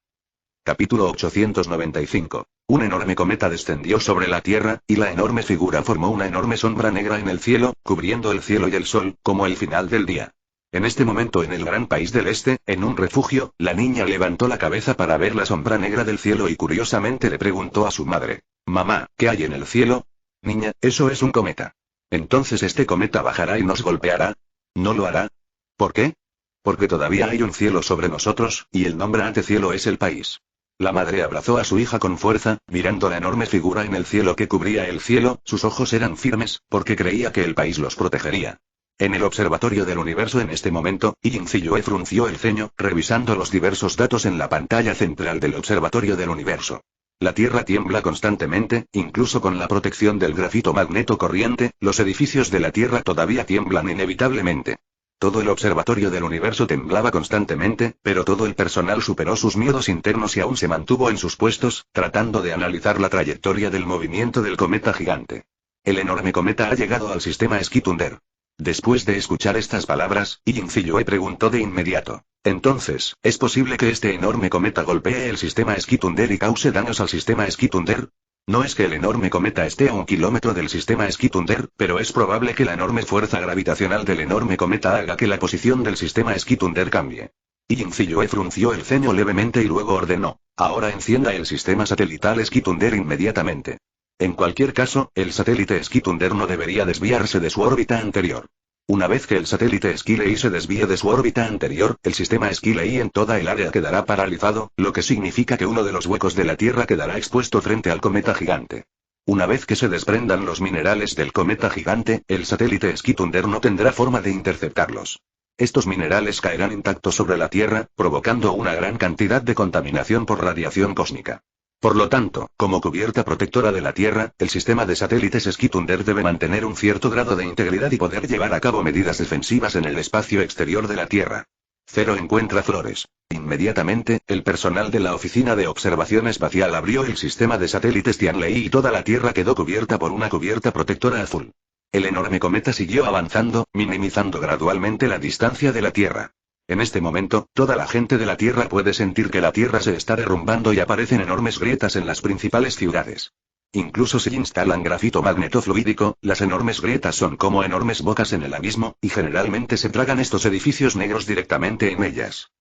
Capítulo 895. Un enorme cometa descendió sobre la Tierra, y la enorme figura formó una enorme sombra negra en el cielo, cubriendo el cielo y el sol, como el final del día. En este momento en el gran país del este, en un refugio, la niña levantó la cabeza para ver la sombra negra del cielo y curiosamente le preguntó a su madre: «Mamá, ¿qué hay en el cielo?» «Niña, eso es un cometa». «Entonces este cometa bajará y nos golpeará». «No lo hará». «¿Por qué?» «Porque todavía hay un cielo sobre nosotros, y el nombre ante cielo es el país». La madre abrazó a su hija con fuerza, mirando la enorme figura en el cielo que cubría el cielo, sus ojos eran firmes, porque creía que el país los protegería. En el observatorio del universo en este momento, Yin Ziyue frunció el ceño, revisando los diversos datos en la pantalla central del observatorio del universo. La Tierra tiembla constantemente, incluso con la protección del grafito magneto corriente, los edificios de la Tierra todavía tiemblan inevitablemente. Todo el observatorio del universo temblaba constantemente, pero todo el personal superó sus miedos internos y aún se mantuvo en sus puestos, tratando de analizar la trayectoria del movimiento del cometa gigante. El enorme cometa ha llegado al sistema Skitunder. Después de escuchar estas palabras, Yin Ziyue preguntó de inmediato: «Entonces, ¿es posible que este enorme cometa golpee el sistema Skitunder y cause daños al sistema Skitunder?» No es que el enorme cometa esté a 1 kilómetro del sistema Skitunder, pero es probable que la enorme fuerza gravitacional del enorme cometa haga que la posición del sistema Skitunder cambie. Yin Ziyue frunció el ceño levemente y luego ordenó: «Ahora encienda el sistema satelital Skitunder inmediatamente». En cualquier caso, el satélite Skitunder no debería desviarse de su órbita anterior. Una vez que el satélite Skylei se desvíe de su órbita anterior, el sistema Skylei en toda el área quedará paralizado, lo que significa que uno de los huecos de la Tierra quedará expuesto frente al cometa gigante. Una vez que se desprendan los minerales del cometa gigante, el satélite Skitunder no tendrá forma de interceptarlos. Estos minerales caerán intactos sobre la Tierra, provocando una gran cantidad de contaminación por radiación cósmica. Por lo tanto, como cubierta protectora de la Tierra, el sistema de satélites Skitunder debe mantener un cierto grado de integridad y poder llevar a cabo medidas defensivas en el espacio exterior de la Tierra. Cero encuentra flores. Inmediatamente, el personal de la Oficina de Observación Espacial abrió el sistema de satélites Tianlei y toda la Tierra quedó cubierta por una cubierta protectora azul. El enorme cometa siguió avanzando, minimizando gradualmente la distancia de la Tierra. En este momento, toda la gente de la Tierra puede sentir que la Tierra se está derrumbando y aparecen enormes grietas en las principales ciudades. Incluso si instalan grafito magnetofluídico, las enormes grietas son como enormes bocas en el abismo, y generalmente se tragan estos edificios negros directamente en ellas.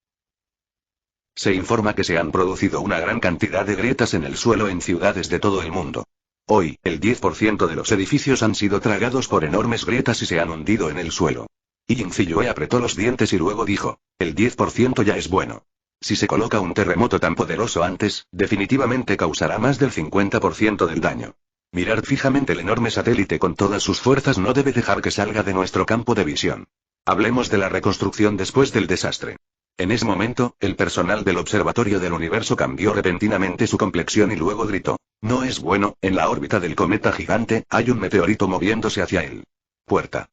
Se informa que se han producido una gran cantidad de grietas en el suelo en ciudades de todo el mundo. Hoy, el 10% de los edificios han sido tragados por enormes grietas y se han hundido en el suelo. Yin Ziyue apretó los dientes y luego dijo: «El 10% ya es bueno. Si se coloca un terremoto tan poderoso antes, definitivamente causará más del 50% del daño. Mirar fijamente el enorme satélite con todas sus fuerzas no debe dejar que salga de nuestro campo de visión. Hablemos de la reconstrucción después del desastre». En ese momento, el personal del Observatorio del Universo cambió repentinamente su complexión y luego gritó: «No es bueno, en la órbita del cometa gigante, hay un meteorito moviéndose hacia él». Puerta.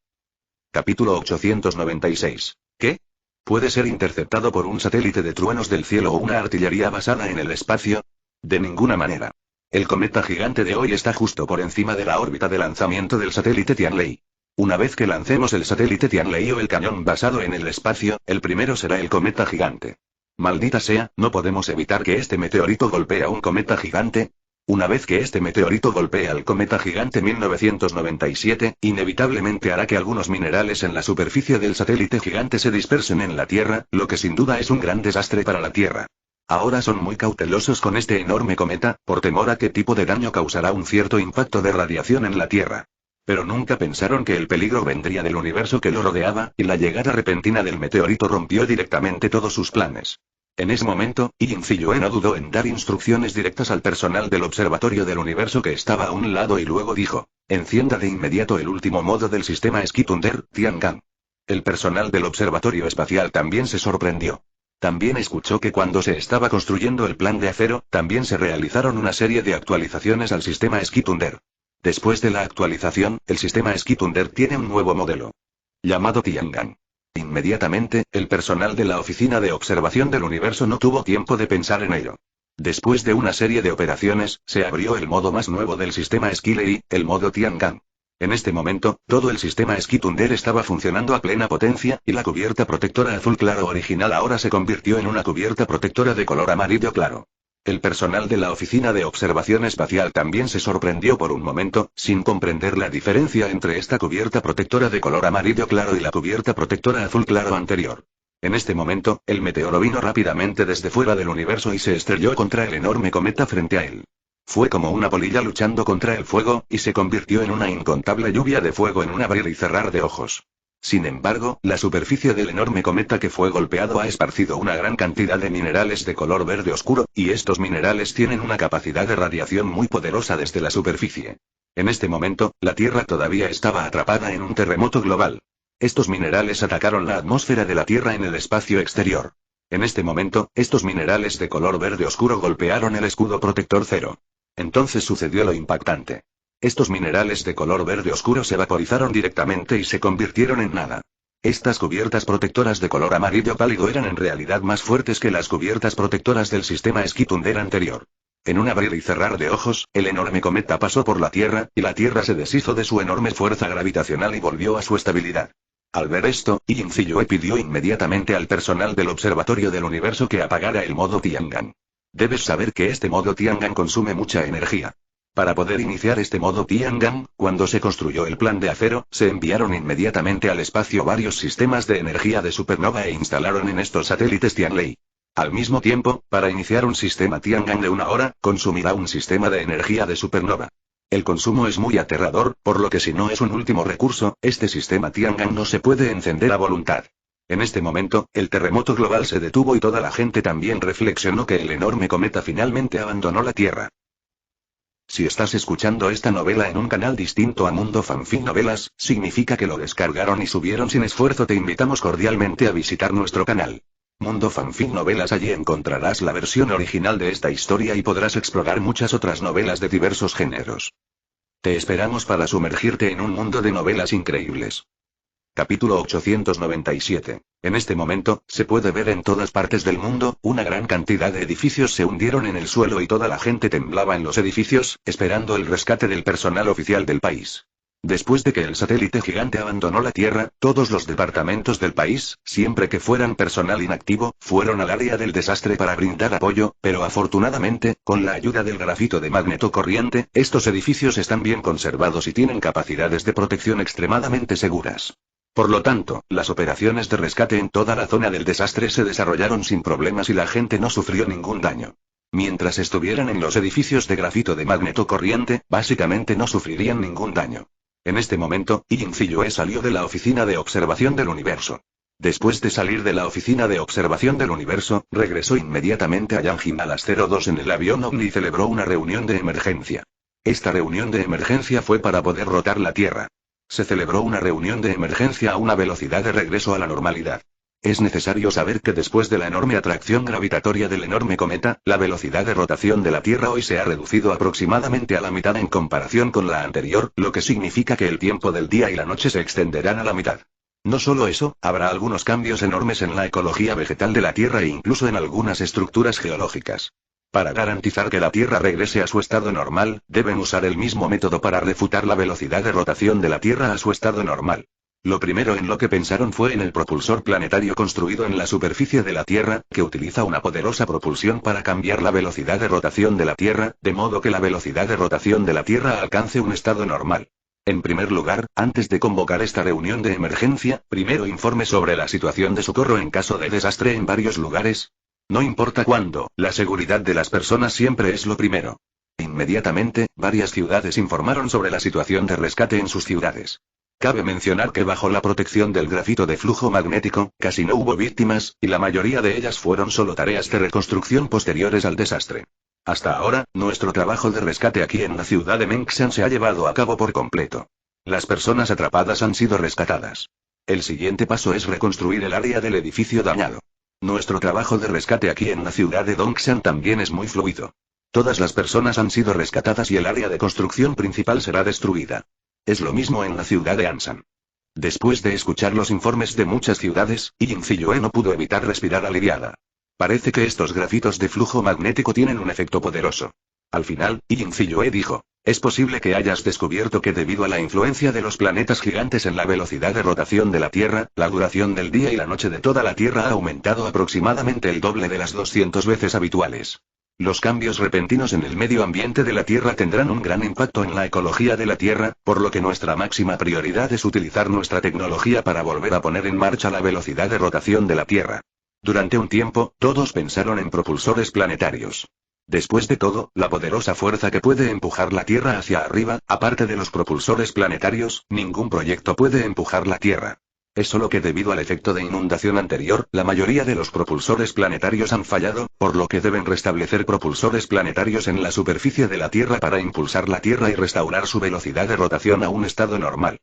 Capítulo 896. ¿Qué? ¿Puede ser interceptado por un satélite de truenos del cielo o una artillería basada en el espacio? De ninguna manera. El cometa gigante de hoy está justo por encima de la órbita de lanzamiento del satélite Tianlei. Una vez que lancemos el satélite Tianlei o el cañón basado en el espacio, el primero será el cometa gigante. Maldita sea, ¿no podemos evitar que este meteorito golpee a un cometa gigante? Una vez que este meteorito golpee al cometa gigante 1997, inevitablemente hará que algunos minerales en la superficie del satélite gigante se dispersen en la Tierra, lo que sin duda es un gran desastre para la Tierra. Ahora son muy cautelosos con este enorme cometa, por temor a qué tipo de daño causará un cierto impacto de radiación en la Tierra. Pero nunca pensaron que el peligro vendría del universo que lo rodeaba, y la llegada repentina del meteorito rompió directamente todos sus planes. En ese momento, Yin Ziyue no dudó en dar instrucciones directas al personal del Observatorio del Universo que estaba a un lado y luego dijo: «Encienda de inmediato el último modo del sistema Skitunder, Tiangang». El personal del Observatorio Espacial también se sorprendió. También escuchó que cuando se estaba construyendo el plan de acero, también se realizaron una serie de actualizaciones al sistema Skitunder. Después de la actualización, el sistema Skitunder tiene un nuevo modelo, llamado Tiangang. Inmediatamente, el personal de la Oficina de Observación del Universo no tuvo tiempo de pensar en ello. Después de una serie de operaciones, se abrió el modo más nuevo del sistema Skillery, el modo Tiangang. En este momento, todo el sistema Ski Thunder estaba funcionando a plena potencia, y la cubierta protectora azul claro original ahora se convirtió en una cubierta protectora de color amarillo claro. El personal de la Oficina de Observación Espacial también se sorprendió por un momento, sin comprender la diferencia entre esta cubierta protectora de color amarillo claro y la cubierta protectora azul claro anterior. En este momento, el meteoro vino rápidamente desde fuera del universo y se estrelló contra el enorme cometa frente a él. Fue como una polilla luchando contra el fuego, y se convirtió en una incontable lluvia de fuego en un abrir y cerrar de ojos. Sin embargo, la superficie del enorme cometa que fue golpeado ha esparcido una gran cantidad de minerales de color verde oscuro, y estos minerales tienen una capacidad de radiación muy poderosa desde la superficie. En este momento, la Tierra todavía estaba atrapada en un terremoto global. Estos minerales atacaron la atmósfera de la Tierra en el espacio exterior. En este momento, estos minerales de color verde oscuro golpearon el escudo protector cero. Entonces sucedió lo impactante. Estos minerales de color verde oscuro se vaporizaron directamente y se convirtieron en nada. Estas cubiertas protectoras de color amarillo pálido eran en realidad más fuertes que las cubiertas protectoras del sistema Ski Thunder anterior. En un abrir y cerrar de ojos, el enorme cometa pasó por la Tierra, y la Tierra se deshizo de su enorme fuerza gravitacional y volvió a su estabilidad. Al ver esto, Yin Ziyue pidió inmediatamente al personal del Observatorio del Universo que apagara el modo Tiangang. Debes saber que este modo Tiangang consume mucha energía. Para poder iniciar este modo Tiangang, cuando se construyó el plan de acero, se enviaron inmediatamente al espacio varios sistemas de energía de supernova e instalaron en estos satélites Tianlei. Al mismo tiempo, para iniciar un sistema Tiangang de 1 hora, consumirá un sistema de energía de supernova. El consumo es muy aterrador, por lo que si no es un último recurso, este sistema Tiangang no se puede encender a voluntad. En este momento, el terremoto global se detuvo y toda la gente también reflexionó que el enorme cometa finalmente abandonó la Tierra. Si estás escuchando esta novela en un canal distinto a Mundo Fanfic Novelas, significa que lo descargaron y subieron sin esfuerzo. Te invitamos cordialmente a visitar nuestro canal. Mundo Fanfic Novelas. Allí encontrarás la versión original de esta historia y podrás explorar muchas otras novelas de diversos géneros. Te esperamos para sumergirte en un mundo de novelas increíbles. Capítulo 897. En este momento, se puede ver en todas partes del mundo, una gran cantidad de edificios se hundieron en el suelo y toda la gente temblaba en los edificios, esperando el rescate del personal oficial del país. Después de que el satélite gigante abandonó la Tierra, todos los departamentos del país, siempre que fueran personal inactivo, fueron al área del desastre para brindar apoyo, pero afortunadamente, con la ayuda del grafito de magneto corriente, estos edificios están bien conservados y tienen capacidades de protección extremadamente seguras. Por lo tanto, las operaciones de rescate en toda la zona del desastre se desarrollaron sin problemas y la gente no sufrió ningún daño. Mientras estuvieran en los edificios de grafito de magneto corriente, básicamente no sufrirían ningún daño. En este momento, Yin Ziyue salió de la Oficina de Observación del Universo. Después de salir de la Oficina de Observación del Universo, regresó inmediatamente a Yanjin a las 02 en el avión OVNI y celebró una reunión de emergencia. Esta reunión de emergencia fue para poder rotar la Tierra. Se celebró una reunión de emergencia a una velocidad de regreso a la normalidad. Es necesario saber que después de la enorme atracción gravitatoria del enorme cometa, la velocidad de rotación de la Tierra hoy se ha reducido aproximadamente a la mitad en comparación con la anterior, lo que significa que el tiempo del día y la noche se extenderán a la mitad. No solo eso, habrá algunos cambios enormes en la ecología vegetal de la Tierra e incluso en algunas estructuras geológicas. Para garantizar que la Tierra regrese a su estado normal, deben usar el mismo método para refutar la velocidad de rotación de la Tierra a su estado normal. Lo primero en lo que pensaron fue en el propulsor planetario construido en la superficie de la Tierra, que utiliza una poderosa propulsión para cambiar la velocidad de rotación de la Tierra, de modo que la velocidad de rotación de la Tierra alcance un estado normal. En primer lugar, antes de convocar esta reunión de emergencia, primero informe sobre la situación de socorro en caso de desastre en varios lugares. No importa cuándo, la seguridad de las personas siempre es lo primero. Inmediatamente, varias ciudades informaron sobre la situación de rescate en sus ciudades. Cabe mencionar que bajo la protección del grafito de flujo magnético, casi no hubo víctimas, y la mayoría de ellas fueron solo tareas de reconstrucción posteriores al desastre. Hasta ahora, nuestro trabajo de rescate aquí en la ciudad de Mengxian se ha llevado a cabo por completo. Las personas atrapadas han sido rescatadas. El siguiente paso es reconstruir el área del edificio dañado. Nuestro trabajo de rescate aquí en la ciudad de Dongxian también es muy fluido. Todas las personas han sido rescatadas y el área de construcción principal será destruida. Es lo mismo en la ciudad de Ansan. Después de escuchar los informes de muchas ciudades, Yin Ziyue no pudo evitar respirar aliviada. Parece que estos grafitos de flujo magnético tienen un efecto poderoso. Al final, Yin Ziyue dijo, es posible que hayas descubierto que debido a la influencia de los planetas gigantes en la velocidad de rotación de la Tierra, la duración del día y la noche de toda la Tierra ha aumentado aproximadamente el doble de las 200 veces habituales. Los cambios repentinos en el medio ambiente de la Tierra tendrán un gran impacto en la ecología de la Tierra, por lo que nuestra máxima prioridad es utilizar nuestra tecnología para volver a poner en marcha la velocidad de rotación de la Tierra. Durante un tiempo, todos pensaron en propulsores planetarios. Después de todo, la poderosa fuerza que puede empujar la Tierra hacia arriba, aparte de los propulsores planetarios, ningún proyecto puede empujar la Tierra. Es solo que debido al efecto de inundación anterior, la mayoría de los propulsores planetarios han fallado, por lo que deben restablecer propulsores planetarios en la superficie de la Tierra para impulsar la Tierra y restaurar su velocidad de rotación a un estado normal.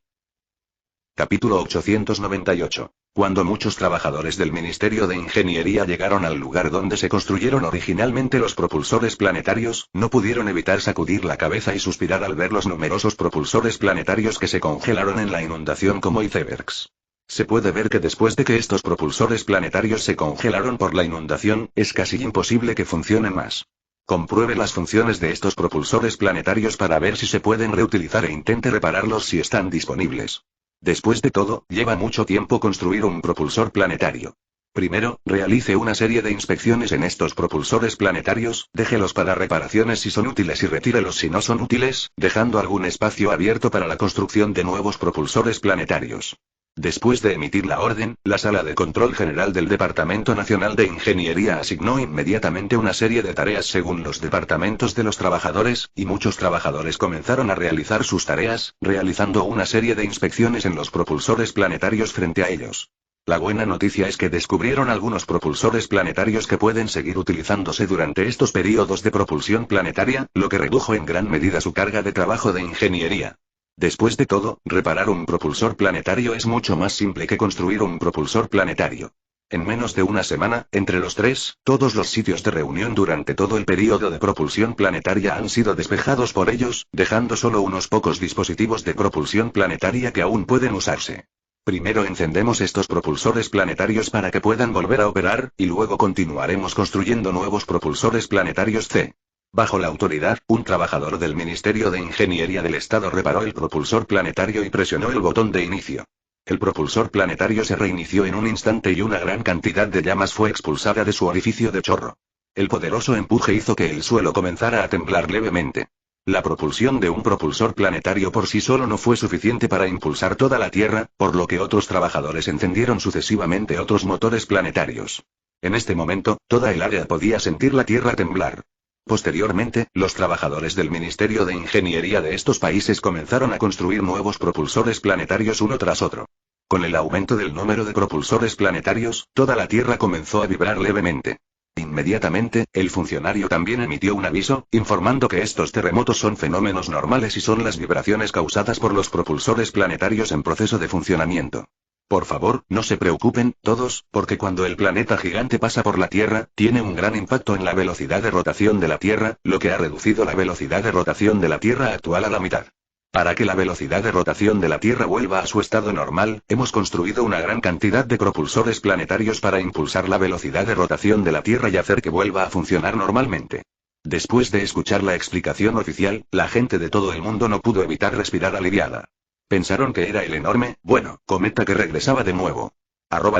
Capítulo 898. Cuando muchos trabajadores del Ministerio de Ingeniería llegaron al lugar donde se construyeron originalmente los propulsores planetarios, no pudieron evitar sacudir la cabeza y suspirar al ver los numerosos propulsores planetarios que se congelaron en la inundación como icebergs. Se puede ver que después de que estos propulsores planetarios se congelaron por la inundación, es casi imposible que funcionen más. Compruebe las funciones de estos propulsores planetarios para ver si se pueden reutilizar e intente repararlos si están disponibles. Después de todo, lleva mucho tiempo construir un propulsor planetario. Primero, realice una serie de inspecciones en estos propulsores planetarios, déjelos para reparaciones si son útiles y retírelos si no son útiles, dejando algún espacio abierto para la construcción de nuevos propulsores planetarios. Después de emitir la orden, la Sala de Control General del Departamento Nacional de Ingeniería asignó inmediatamente una serie de tareas según los departamentos de los trabajadores, y muchos trabajadores comenzaron a realizar sus tareas, realizando una serie de inspecciones en los propulsores planetarios frente a ellos. La buena noticia es que descubrieron algunos propulsores planetarios que pueden seguir utilizándose durante estos periodos de propulsión planetaria, lo que redujo en gran medida su carga de trabajo de ingeniería. Después de todo, reparar un propulsor planetario es mucho más simple que construir un propulsor planetario. En menos de una semana, entre los tres, todos los sitios de reunión durante todo el período de propulsión planetaria han sido despejados por ellos, dejando solo unos pocos dispositivos de propulsión planetaria que aún pueden usarse. Primero encendemos estos propulsores planetarios para que puedan volver a operar, y luego continuaremos construyendo nuevos propulsores planetarios C. Bajo la autoridad, un trabajador del Ministerio de Ingeniería del Estado reparó el propulsor planetario y presionó el botón de inicio. El propulsor planetario se reinició en un instante y una gran cantidad de llamas fue expulsada de su orificio de chorro. El poderoso empuje hizo que el suelo comenzara a temblar levemente. La propulsión de un propulsor planetario por sí solo no fue suficiente para impulsar toda la Tierra, por lo que otros trabajadores encendieron sucesivamente otros motores planetarios. En este momento, toda el área podía sentir la Tierra temblar. Posteriormente, los trabajadores del Ministerio de Ingeniería de estos países comenzaron a construir nuevos propulsores planetarios uno tras otro. Con el aumento del número de propulsores planetarios, toda la Tierra comenzó a vibrar levemente. Inmediatamente, el funcionario también emitió un aviso, informando que estos terremotos son fenómenos normales y son las vibraciones causadas por los propulsores planetarios en proceso de funcionamiento. Por favor, no se preocupen, todos, porque cuando el planeta gigante pasa por la Tierra, tiene un gran impacto en la velocidad de rotación de la Tierra, lo que ha reducido la velocidad de rotación de la Tierra actual a la mitad. Para que la velocidad de rotación de la Tierra vuelva a su estado normal, hemos construido una gran cantidad de propulsores planetarios para impulsar la velocidad de rotación de la Tierra y hacer que vuelva a funcionar normalmente. Después de escuchar la explicación oficial, la gente de todo el mundo no pudo evitar respirar aliviada. Pensaron que era el enorme, cometa que regresaba de nuevo.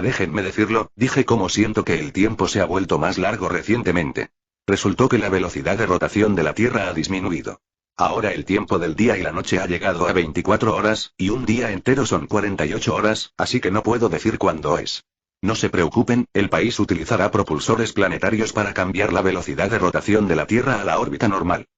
Déjenme decirlo, dije cómo siento que el tiempo se ha vuelto más largo recientemente. Resultó que la velocidad de rotación de la Tierra ha disminuido. Ahora el tiempo del día y la noche ha llegado a 24 horas, y un día entero son 48 horas, así que no puedo decir cuándo es. No se preocupen, el país utilizará propulsores planetarios para cambiar la velocidad de rotación de la Tierra a la órbita normal.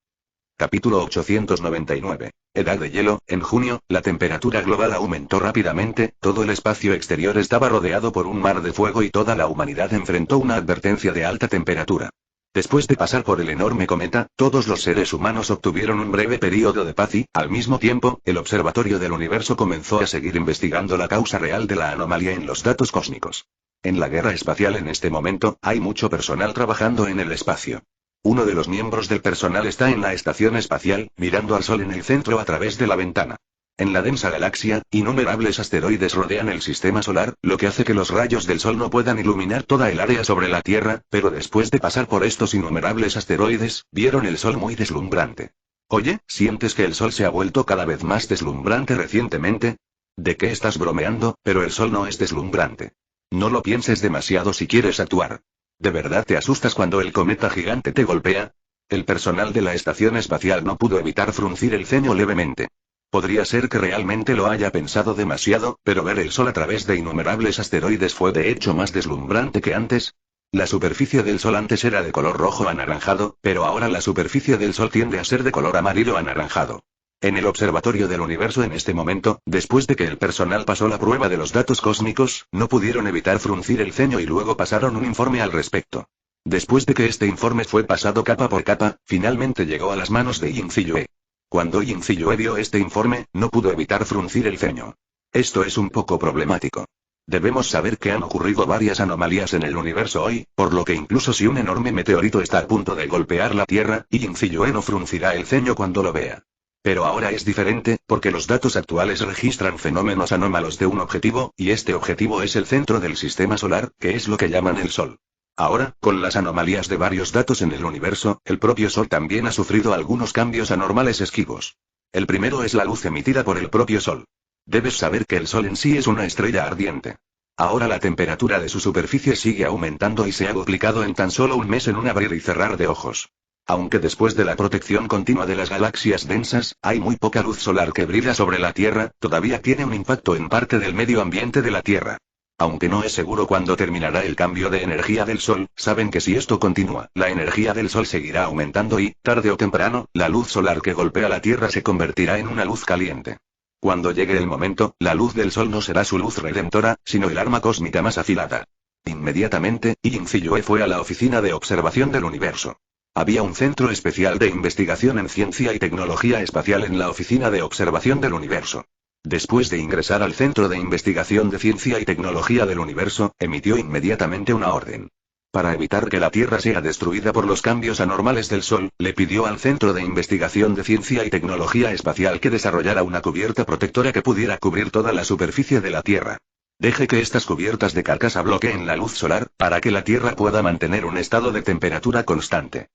Capítulo 899. Edad de hielo. En junio, la temperatura global aumentó rápidamente, todo el espacio exterior estaba rodeado por un mar de fuego y toda la humanidad enfrentó una advertencia de alta temperatura. Después de pasar por el enorme cometa, todos los seres humanos obtuvieron un breve período de paz y, al mismo tiempo, el Observatorio del Universo comenzó a seguir investigando la causa real de la anomalía en los datos cósmicos. En la guerra espacial en este momento, hay mucho personal trabajando en el espacio. Uno de los miembros del personal está en la estación espacial, mirando al Sol en el centro a través de la ventana. En la densa galaxia, innumerables asteroides rodean el sistema solar, lo que hace que los rayos del Sol no puedan iluminar toda el área sobre la Tierra, pero después de pasar por estos innumerables asteroides, vieron el Sol muy deslumbrante. Oye, ¿sientes que el Sol se ha vuelto cada vez más deslumbrante recientemente? ¿De qué estás bromeando? Pero el Sol no es deslumbrante. No lo pienses demasiado si quieres actuar. ¿De verdad te asustas cuando el cometa gigante te golpea? El personal de la estación espacial no pudo evitar fruncir el ceño levemente. Podría ser que realmente lo haya pensado demasiado, pero ver el Sol a través de innumerables asteroides fue de hecho más deslumbrante que antes. La superficie del Sol antes era de color rojo anaranjado, pero ahora la superficie del Sol tiende a ser de color amarillo anaranjado. En el observatorio del universo en este momento, después de que el personal pasó la prueba de los datos cósmicos, no pudieron evitar fruncir el ceño y luego pasaron un informe al respecto. Después de que este informe fue pasado capa por capa, finalmente llegó a las manos de Yin Ziyue. Cuando Yin Ziyue vio este informe, no pudo evitar fruncir el ceño. Esto es un poco problemático. Debemos saber que han ocurrido varias anomalías en el universo hoy, por lo que incluso si un enorme meteorito está a punto de golpear la Tierra, Yin Ziyue no fruncirá el ceño cuando lo vea. Pero ahora es diferente, porque los datos actuales registran fenómenos anómalos de un objetivo, y este objetivo es el centro del sistema solar, que es lo que llaman el Sol. Ahora, con las anomalías de varios datos en el universo, el propio Sol también ha sufrido algunos cambios anormales esquivos. El primero es la luz emitida por el propio Sol. Debes saber que el Sol en sí es una estrella ardiente. Ahora la temperatura de su superficie sigue aumentando y se ha duplicado en tan solo un mes en un abrir y cerrar de ojos. Aunque después de la protección continua de las galaxias densas, hay muy poca luz solar que brilla sobre la Tierra, todavía tiene un impacto en parte del medio ambiente de la Tierra. Aunque no es seguro cuándo terminará el cambio de energía del Sol, saben que si esto continúa, la energía del Sol seguirá aumentando y, tarde o temprano, la luz solar que golpea la Tierra se convertirá en una luz caliente. Cuando llegue el momento, la luz del Sol no será su luz redentora, sino el arma cósmica más afilada. Inmediatamente, Yin Ziyue fue a la oficina de observación del universo. Había un centro especial de investigación en ciencia y tecnología espacial en la oficina de observación del universo. Después de ingresar al Centro de Investigación de Ciencia y Tecnología del Universo, emitió inmediatamente una orden. Para evitar que la Tierra sea destruida por los cambios anormales del Sol, le pidió al Centro de Investigación de Ciencia y Tecnología Espacial que desarrollara una cubierta protectora que pudiera cubrir toda la superficie de la Tierra. Deje que estas cubiertas de carcasa bloqueen la luz solar, para que la Tierra pueda mantener un estado de temperatura constante.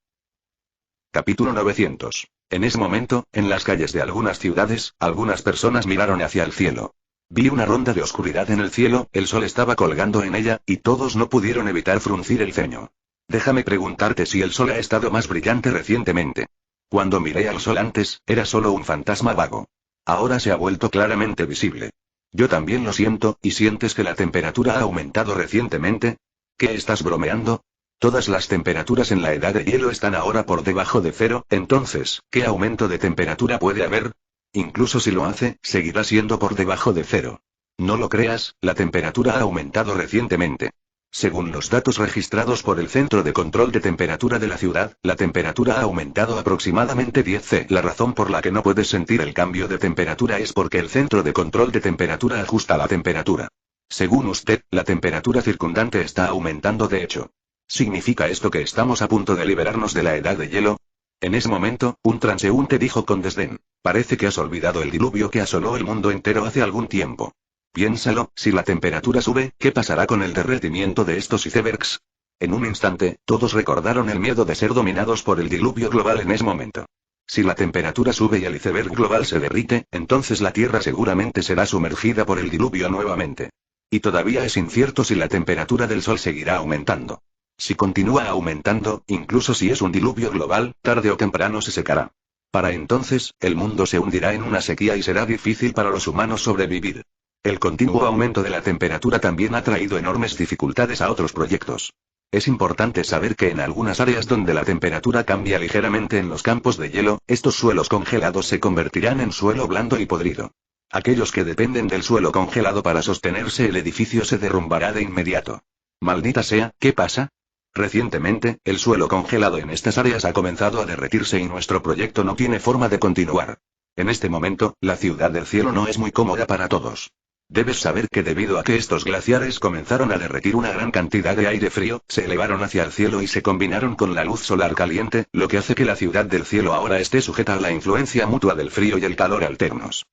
Capítulo 900. En ese momento, en las calles de algunas ciudades, algunas personas miraron hacia el cielo. Vi una ronda de oscuridad en el cielo, el Sol estaba colgando en ella, y todos no pudieron evitar fruncir el ceño. Déjame preguntarte si el Sol ha estado más brillante recientemente. Cuando miré al Sol antes, era solo un fantasma vago. Ahora se ha vuelto claramente visible. Yo también lo siento, ¿y sientes que la temperatura ha aumentado recientemente? ¿Qué estás bromeando? Todas las temperaturas en la edad de hielo están ahora por debajo de cero, entonces, ¿qué aumento de temperatura puede haber? Incluso si lo hace, seguirá siendo por debajo de cero. No lo creas, la temperatura ha aumentado recientemente. Según los datos registrados por el Centro de Control de Temperatura de la ciudad, la temperatura ha aumentado aproximadamente 10 C. La razón por la que no puedes sentir el cambio de temperatura es porque el Centro de Control de Temperatura ajusta la temperatura. Según usted, la temperatura circundante está aumentando de hecho. ¿Significa esto que estamos a punto de liberarnos de la edad de hielo? En ese momento, un transeúnte dijo con desdén: parece que has olvidado el diluvio que asoló el mundo entero hace algún tiempo. Piénsalo, si la temperatura sube, ¿qué pasará con el derretimiento de estos icebergs? En un instante, todos recordaron el miedo de ser dominados por el diluvio global en ese momento. Si la temperatura sube y el iceberg global se derrite, entonces la Tierra seguramente será sumergida por el diluvio nuevamente. Y todavía es incierto si la temperatura del Sol seguirá aumentando. Si continúa aumentando, incluso si es un diluvio global, tarde o temprano se secará. Para entonces, el mundo se hundirá en una sequía y será difícil para los humanos sobrevivir. El continuo aumento de la temperatura también ha traído enormes dificultades a otros proyectos. Es importante saber que en algunas áreas donde la temperatura cambia ligeramente en los campos de hielo, estos suelos congelados se convertirán en suelo blando y podrido. Aquellos que dependen del suelo congelado para sostenerse, el edificio se derrumbará de inmediato. Maldita sea, ¿qué pasa? Recientemente, el suelo congelado en estas áreas ha comenzado a derretirse y nuestro proyecto no tiene forma de continuar. En este momento, la ciudad del cielo no es muy cómoda para todos. Debes saber que debido a que estos glaciares comenzaron a derretir una gran cantidad de aire frío, se elevaron hacia el cielo y se combinaron con la luz solar caliente, lo que hace que la ciudad del cielo ahora esté sujeta a la influencia mutua del frío y el calor alternos.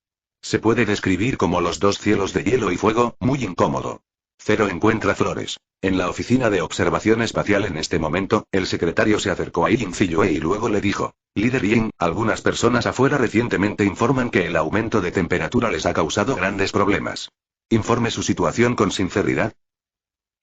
Se puede describir como los dos cielos de hielo y fuego, muy incómodo. Cero encuentra flores. En la oficina de observación espacial en este momento, el secretario se acercó a Yin Ziyue y luego le dijo: Líder Yin, algunas personas afuera recientemente informan que el aumento de temperatura les ha causado grandes problemas. Informe su situación con sinceridad.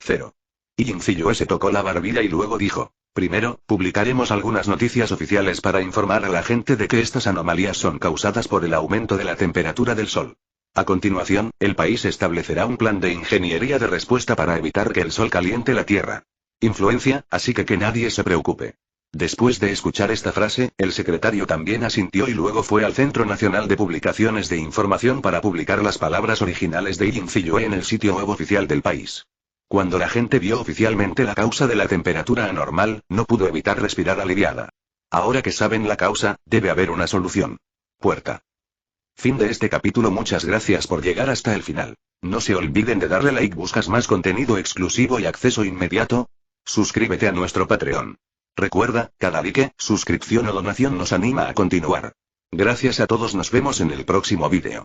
Cero. Yin Ziyue se tocó la barbilla y luego dijo: Primero, publicaremos algunas noticias oficiales para informar a la gente de que estas anomalías son causadas por el aumento de la temperatura del Sol. A continuación, el país establecerá un plan de ingeniería de respuesta para evitar que el Sol caliente la Tierra. Influencia, así que nadie se preocupe. Después de escuchar esta frase, el secretario también asintió y luego fue al Centro Nacional de Publicaciones de Información para publicar las palabras originales de Yin Ziyue en el sitio web oficial del país. Cuando la gente vio oficialmente la causa de la temperatura anormal, no pudo evitar respirar aliviada. Ahora que saben la causa, debe haber una solución. Puerta. Fin de este capítulo. Muchas gracias por llegar hasta el final. No se olviden de darle like. ¿Buscas más contenido exclusivo y acceso inmediato? Suscríbete a nuestro Patreon. Recuerda, cada like, suscripción o donación nos anima a continuar. Gracias a todos, nos vemos en el próximo vídeo.